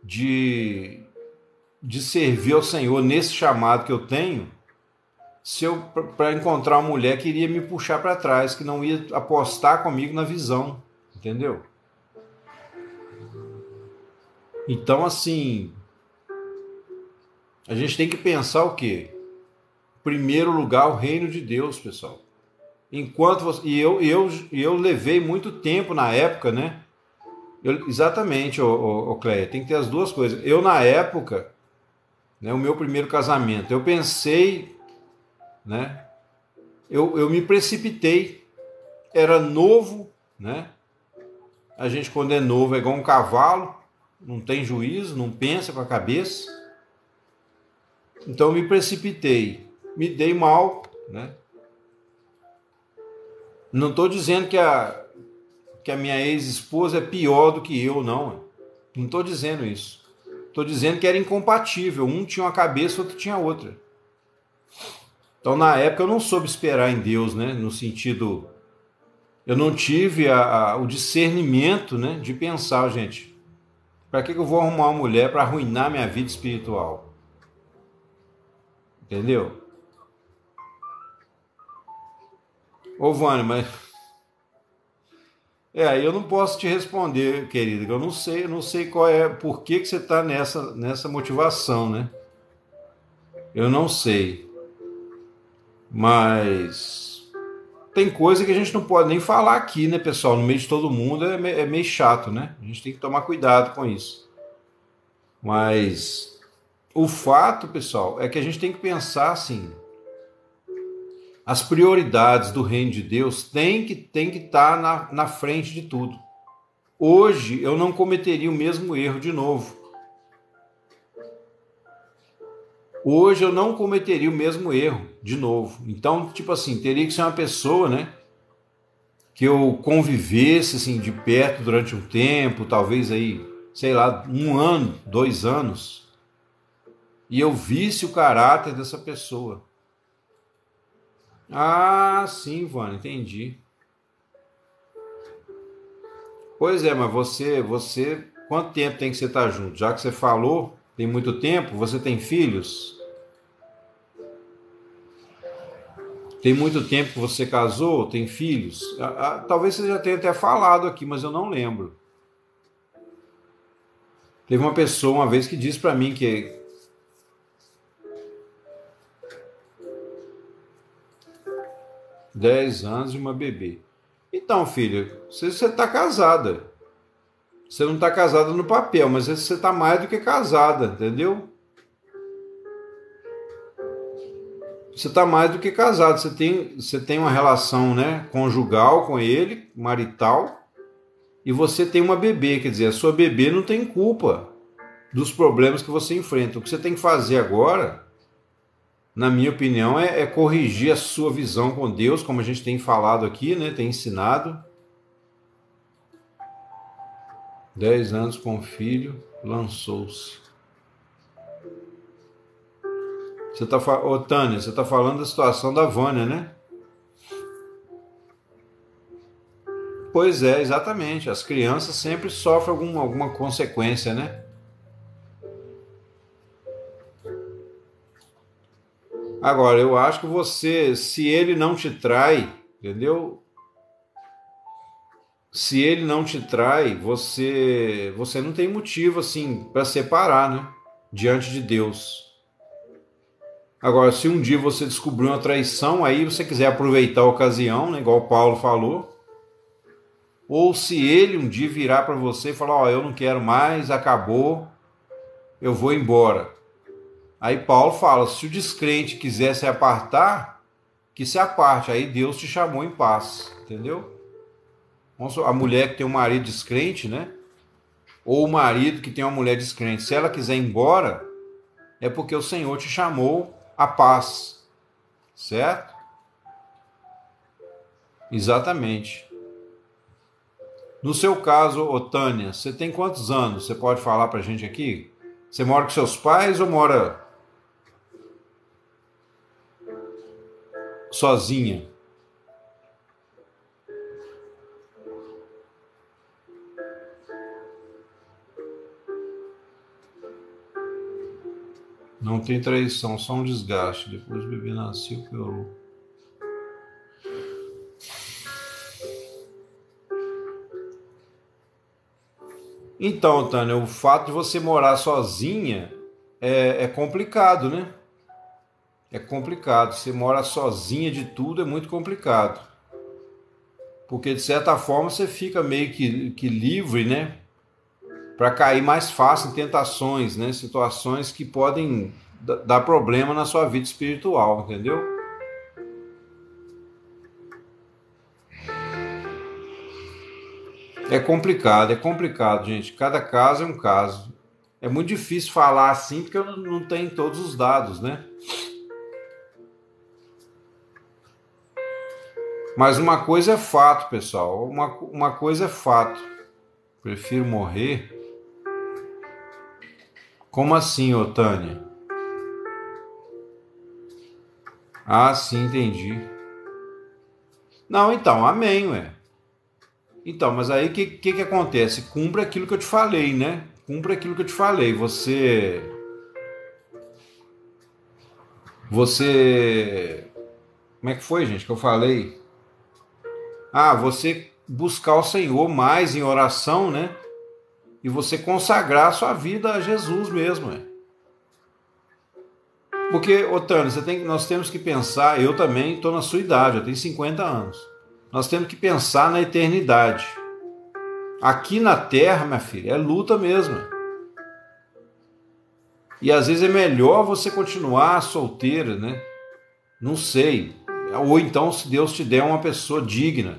de servir ao Senhor nesse chamado que eu tenho, se eu, para encontrar uma mulher que iria me puxar para trás, que não ia apostar comigo na visão, entendeu? Então, assim, a gente tem que pensar o quê? Em primeiro lugar, o reino de Deus, pessoal. Enquanto você, eu levei muito tempo na época, né? Exatamente, Cleia, tem que ter as duas coisas. Eu, na época, né, o meu primeiro casamento, eu pensei, né? Eu me precipitei, era novo, né? A gente, quando é novo, é igual um cavalo, não tem juízo, não pensa com a cabeça. Então eu me precipitei, me dei mal, né? Não estou dizendo que a minha ex-esposa é pior do que eu, não. Não estou dizendo isso. Estou dizendo que era incompatível. Um tinha uma cabeça, outro tinha outra. Então, na época, eu não soube esperar em Deus, né? No sentido... Eu não tive o discernimento, né? De pensar, gente, para que eu vou arrumar uma mulher para arruinar minha vida espiritual? Entendeu? Ô, Vânia, mas... aí eu não posso te responder, querido. Eu não sei qual é, por que você está nessa motivação, né? Eu não sei. Mas tem coisa que a gente não pode nem falar aqui, né, pessoal? No meio de todo mundo é meio chato, né? A gente tem que tomar cuidado com isso. Mas o fato, pessoal, é que a gente tem que pensar assim: as prioridades do reino de Deus tem que estar na frente de tudo. Hoje eu não cometeria o mesmo erro de novo. Hoje eu não cometeria o mesmo erro de novo. Então, tipo assim, teria que ser uma pessoa, né, que eu convivesse assim de perto durante um tempo, talvez aí, sei lá, 1 ano, 2 anos, e eu visse o caráter dessa pessoa. Ah, sim, Vânia, entendi. Pois é, mas quanto tempo tem que você estar junto? Já que você falou, tem muito tempo, você tem filhos? Tem muito tempo que você casou, tem filhos? Talvez você já tenha até falado aqui, mas eu não lembro. Teve uma pessoa uma vez que disse para mim que 10 anos e uma bebê. Então, filha, você está casada. Você não está casada no papel, mas você está mais do que casada, entendeu? Você está mais do que casado. Você tem uma relação, né, conjugal com ele, marital, e você tem uma bebê. Quer dizer, a sua bebê não tem culpa dos problemas que você enfrenta. O que você tem que fazer agora, na minha opinião, é corrigir a sua visão com Deus, como a gente tem falado aqui, né, tem ensinado. 10 anos com o filho, lançou-se. Ô, Tânia, você está falando da situação da Vânia, né? Pois é, exatamente. As crianças sempre sofrem alguma consequência, né? Agora, eu acho que você, se ele não te trai, entendeu? Se ele não te trai, você não tem motivo assim para separar, né? Diante de Deus. Agora, se um dia você descobrir uma traição, aí você quiser aproveitar a ocasião, né, igual o Paulo falou, ou se ele um dia virar para você e falar, ó, eu não quero mais, acabou, eu vou embora. Aí Paulo fala, se o descrente quiser se apartar, que se aparte, aí Deus te chamou em paz, entendeu? A mulher que tem um marido descrente, né? Ou o marido que tem uma mulher descrente, se ela quiser ir embora, é porque o Senhor te chamou à paz, certo? Exatamente. No seu caso, ô Tânia, você tem quantos anos? Você pode falar pra gente aqui? Você mora com seus pais ou mora sozinha? Não tem traição, só um desgaste. Depois o bebê nasceu, piorou. Então, Tânia, o fato de você morar sozinha é complicado, né? É complicado. Você mora sozinha de tudo, é muito complicado. Porque, de certa forma, você fica meio que livre, né? Para cair mais fácil em tentações, né? Situações que podem dar problema na sua vida espiritual, entendeu? É complicado, gente. Cada caso é um caso. É muito difícil falar assim porque eu não tenho todos os dados, né? Mas uma coisa é fato, pessoal. Uma coisa é fato. Prefiro morrer. Como assim, ô Tânia? Ah, sim, entendi. Não, então, amém, ué. Então, mas aí o que acontece? Cumpre aquilo que eu te falei, né? Cumpre aquilo que eu te falei. Você. Como é que foi, gente, que eu falei? Ah, você buscar o Senhor mais em oração, né? E você consagrar a sua vida a Jesus mesmo, é. Porque, Otânia, nós temos que pensar, eu também estou na sua idade, eu tenho 50 anos. Nós temos que pensar na eternidade. Aqui na Terra, minha filha, é luta mesmo. E às vezes é melhor você continuar solteira, né? Não sei. Ou então, se Deus te der uma pessoa digna.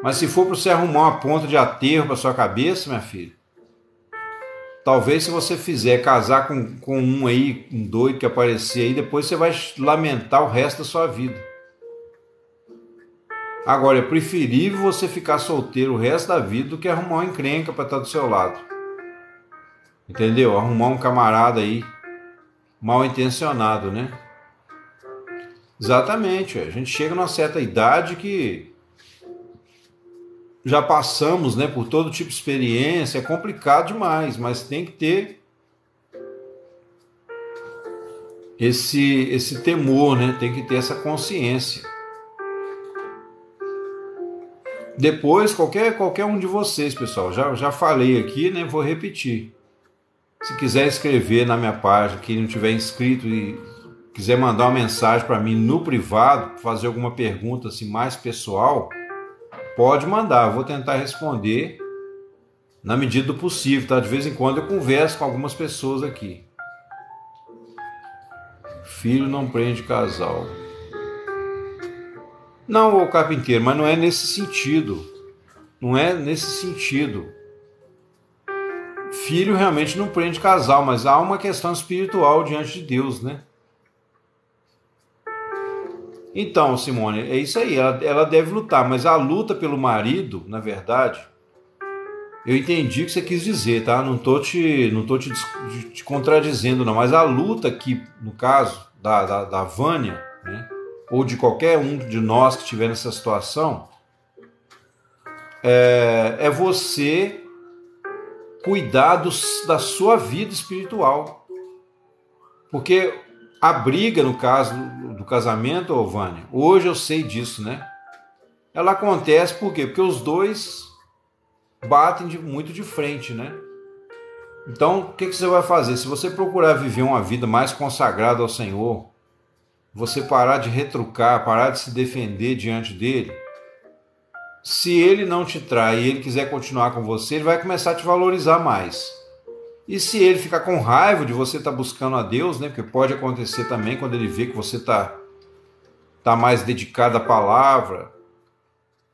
Mas se for para você arrumar uma ponta de aterro para sua cabeça, minha filha, talvez se você fizer casar com um aí, um doido que aparecer aí, depois você vai lamentar o resto da sua vida. Agora, é preferível você ficar solteiro o resto da vida do que arrumar uma encrenca para estar do seu lado. Entendeu? Arrumar um camarada aí mal intencionado, né? Exatamente. A gente chega numa certa idade que já passamos, né, por todo tipo de experiência, é complicado demais, mas tem que ter esse temor, né? Tem que ter essa consciência. Depois, qualquer um de vocês, pessoal, já falei aqui, né? Vou repetir. Se quiser escrever na minha página, quem não tiver inscrito e quiser mandar uma mensagem para mim no privado, fazer alguma pergunta assim mais pessoal, pode mandar. Eu vou tentar responder na medida do possível, tá? De vez em quando eu converso com algumas pessoas aqui. Filho não prende casal. Não, ô carpinteiro, mas não é nesse sentido. Não é nesse sentido. Filho realmente não prende casal, mas há uma questão espiritual diante de Deus, né? Então, Simone, é isso aí. Ela deve lutar, mas a luta pelo marido, na verdade, eu entendi o que você quis dizer, tá? Não tô te contradizendo, não. Mas a luta aqui, no caso da Vânia, né? Ou de qualquer um de nós que estiver nessa situação, é você cuidar da sua vida espiritual. Porque a briga, no caso do casamento, ô Vânia, hoje eu sei disso, né? Ela acontece por quê? Porque os dois batem muito de frente, né? Então, o que você vai fazer? Se você procurar viver uma vida mais consagrada ao Senhor, você parar de retrucar, parar de se defender diante dele, se ele não te trai e ele quiser continuar com você, ele vai começar a te valorizar mais. E se ele ficar com raiva de você estar buscando a Deus, né? Porque pode acontecer também quando ele vê que você tá mais dedicado à palavra,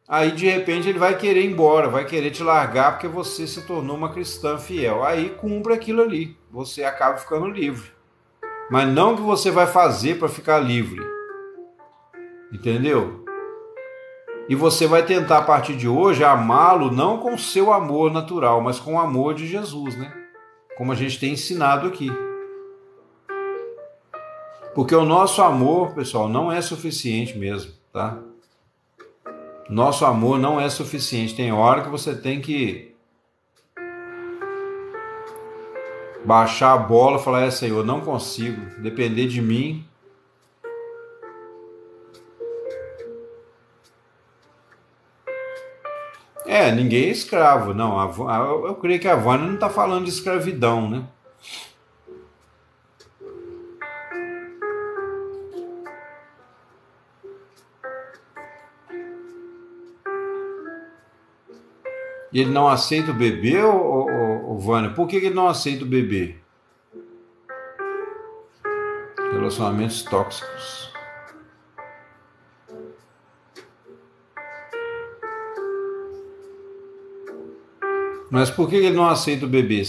aí de repente ele vai querer ir embora, vai querer te largar porque você se tornou uma cristã fiel. Aí cumpre aquilo ali, você acaba ficando livre. Mas não que você vai fazer para ficar livre, entendeu? E você vai tentar a partir de hoje amá-lo não com o seu amor natural, mas com o amor de Jesus, né? Como a gente tem ensinado aqui. Porque o nosso amor, pessoal, não é suficiente mesmo, tá? Nosso amor não é suficiente. Tem hora que você tem que baixar a bola e falar, Senhor, não consigo, depender de mim. Ninguém é escravo, não. Eu creio que a Vânia não está falando de escravidão, né? E ele não aceita o bebê, ou Vânia? Por que ele não aceita o bebê? Relacionamentos tóxicos. Mas por que ele não aceita o bebê?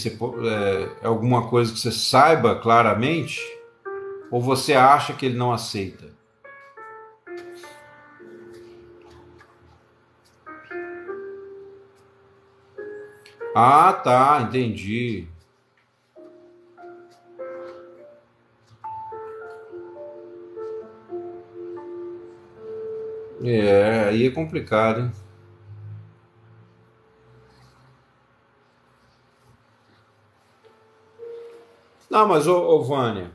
É alguma coisa que você saiba claramente? Ou você acha que ele não aceita? Ah, tá, entendi. É, aí é complicado, hein? Não, mas ô Vânia,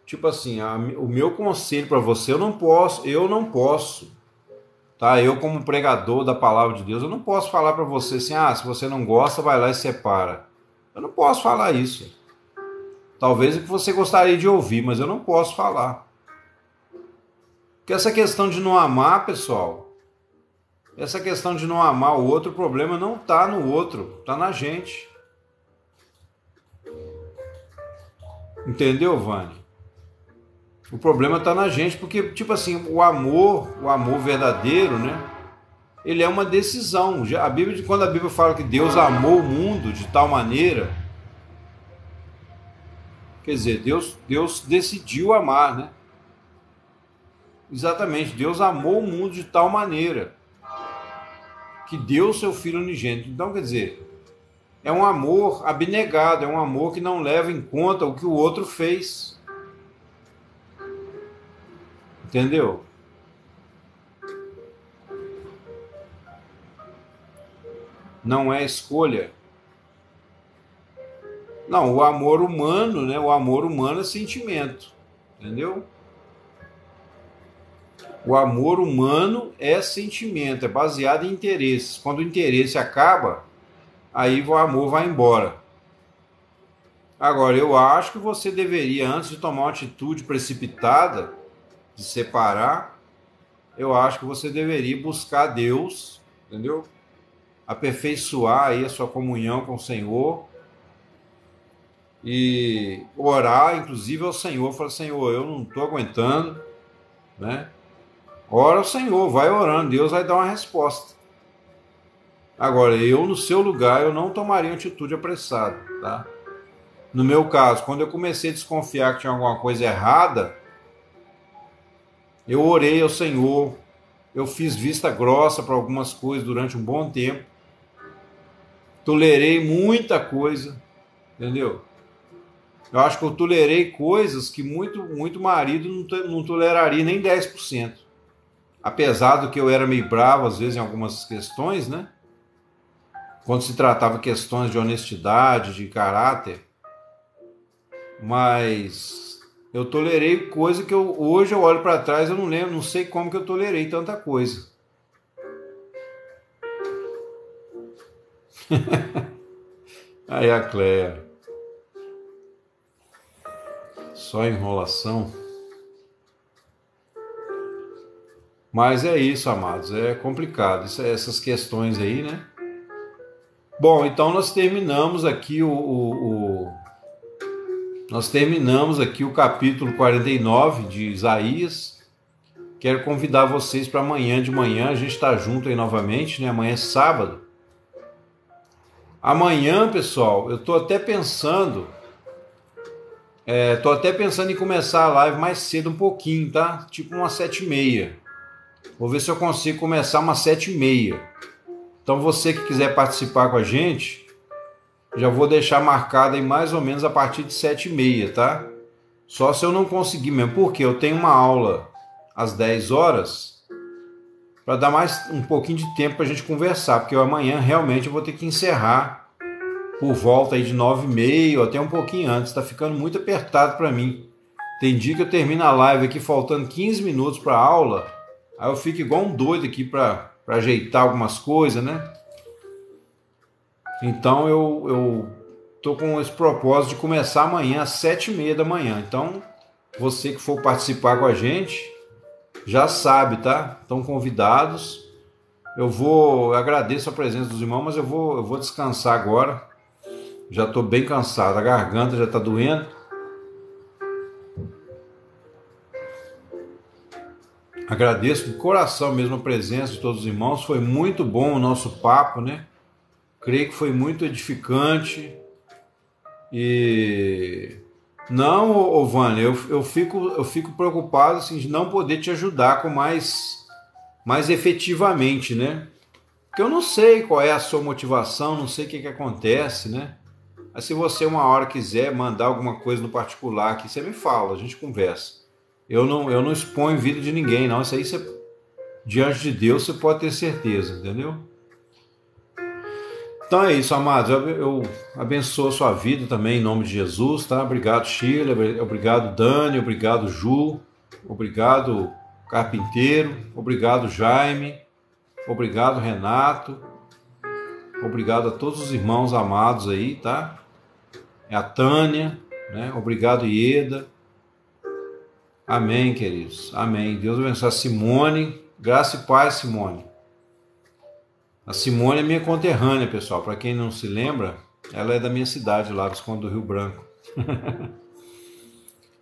tipo assim, o meu conselho para você, eu não posso, tá? Eu como pregador da palavra de Deus, eu não posso falar para você assim, ah, se você não gosta, vai lá e separa. Eu não posso falar isso. Talvez o que você gostaria de ouvir, mas eu não posso falar. Porque essa questão de não amar, pessoal, essa questão de não amar o outro, o problema não tá no outro, tá na gente. Entendeu, Vânia? O problema tá na gente, porque, tipo assim, o amor verdadeiro, né? Ele é uma decisão. A Bíblia, quando a Bíblia fala que Deus amou o mundo de tal maneira, quer dizer, Deus decidiu amar, né? Exatamente, Deus amou o mundo de tal maneira que deu o seu Filho unigênito. Então, quer dizer, é um amor abnegado, é um amor que não leva em conta o que o outro fez. Entendeu? Não é escolha. Não, o amor humano, né? O amor humano é sentimento. Entendeu? O amor humano é sentimento, é baseado em interesses. Quando o interesse acaba, aí o amor vai embora. Agora, eu acho que você deveria, antes de tomar uma atitude precipitada, de separar, eu acho que você deveria buscar Deus, entendeu? Aperfeiçoar aí a sua comunhão com o Senhor e orar, inclusive, ao Senhor. Falar, Senhor, eu não estou aguentando, né? Ora ao Senhor, vai orando, Deus vai dar uma resposta. Agora, eu no seu lugar, eu não tomaria uma atitude apressada, tá? No meu caso, quando eu comecei a desconfiar que tinha alguma coisa errada, eu orei ao Senhor, eu fiz vista grossa para algumas coisas durante um bom tempo, tolerei muita coisa, entendeu? Eu acho que eu tolerei coisas que muito marido não toleraria nem 10%. Apesar do que eu era meio bravo às vezes em algumas questões, né? Quando se tratava questões de honestidade, de caráter, mas eu tolerei coisa que hoje eu olho para trás, eu não lembro, não sei como que eu tolerei tanta coisa. Aí a Cléia, só enrolação. Mas é isso, amados, é complicado, essas questões aí, né? Bom, então nós terminamos aqui o capítulo 49 de Isaías. Quero convidar vocês para amanhã de manhã, a gente está junto aí novamente, né? Amanhã é sábado. Amanhã, pessoal, eu tô até pensando em começar a live mais cedo um pouquinho, tá? Tipo umas 7h30. Vou ver se eu consigo começar umas 7h30. Então você que quiser participar com a gente, já vou deixar marcado aí mais ou menos a partir de 7h30, tá? Só se eu não conseguir mesmo, porque eu tenho uma aula às 10 horas, para dar mais um pouquinho de tempo para a gente conversar, porque amanhã realmente eu vou ter que encerrar por volta aí de 9h30 ou até um pouquinho antes, tá ficando muito apertado para mim. Tem dia que eu termino a live aqui faltando 15 minutos para a aula, aí eu fico igual um doido aqui para ajeitar algumas coisas, né? Então eu tô com esse propósito de começar amanhã às 7h30 da manhã. Então, você que for participar com a gente, já sabe, tá? Estão convidados. Eu agradeço a presença dos irmãos, mas eu vou descansar agora. Já estou bem cansado, a garganta já está doendo. Agradeço de coração mesmo a presença de todos os irmãos. Foi muito bom o nosso papo, né? creio que foi muito edificante. E não, ô Vânia, eu fico preocupado assim, de não poder te ajudar com mais efetivamente, né? Porque eu não sei qual é a sua motivação, não sei o que acontece, né? Mas se você uma hora quiser mandar alguma coisa no particular aqui, você me fala, a gente conversa. Eu não exponho vida de ninguém, não. Isso aí diante de Deus você pode ter certeza, entendeu? Então é isso, amados. Eu abençoo a sua vida também em nome de Jesus, tá? Obrigado, Sheila. Obrigado, Dani. Obrigado, Ju. Obrigado, Carpinteiro. Obrigado, Jaime. Obrigado, Renato. Obrigado a todos os irmãos amados aí, tá? É a Tânia, né? Obrigado, Ieda. Amém, queridos. Amém. Deus abençoe a Simone. Graça e paz, Simone. A Simone é minha conterrânea, pessoal. Para quem não se lembra, ela é da minha cidade, lá dos Condes do Rio Branco.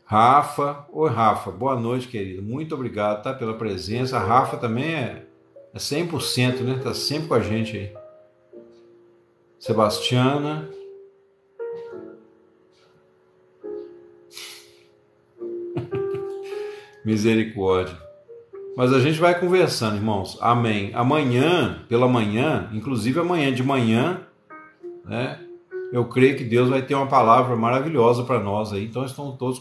Rafa. Oi, Rafa. Boa noite, querido. Muito obrigado, tá, pela presença. A Rafa também é 100%, né? Tá sempre com a gente aí. Sebastiana. Misericórdia. Mas a gente vai conversando, irmãos. Amém. Amanhã, pela manhã, inclusive amanhã de manhã, né? Eu creio que Deus vai ter uma palavra maravilhosa para nós aí. Então estão todos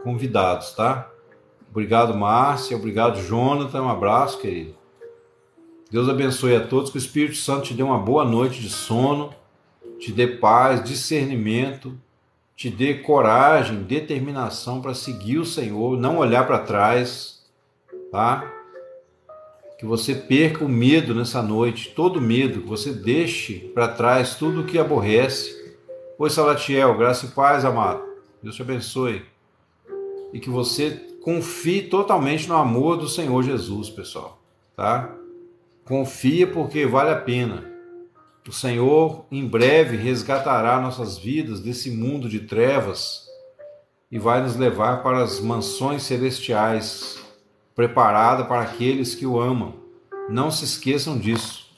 convidados, tá? Obrigado, Márcia. Obrigado, Jonathan. Um abraço, querido. Deus abençoe a todos. Que o Espírito Santo te dê uma boa noite de sono, te dê paz, discernimento, te dê coragem, determinação para seguir o Senhor, não olhar para trás, tá? Que você perca o medo nessa noite, todo medo, que você deixe para trás tudo o que aborrece. Oi, Salatiel, graça e paz, amado. Deus te abençoe. E que você confie totalmente no amor do Senhor Jesus, pessoal, tá? Confia porque vale a pena. O Senhor em breve resgatará nossas vidas desse mundo de trevas e vai nos levar para as mansões celestiais, preparada para aqueles que o amam. Não se esqueçam disso.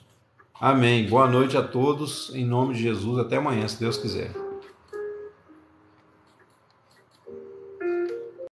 Amém. Boa noite a todos. Em nome de Jesus. Até amanhã, se Deus quiser.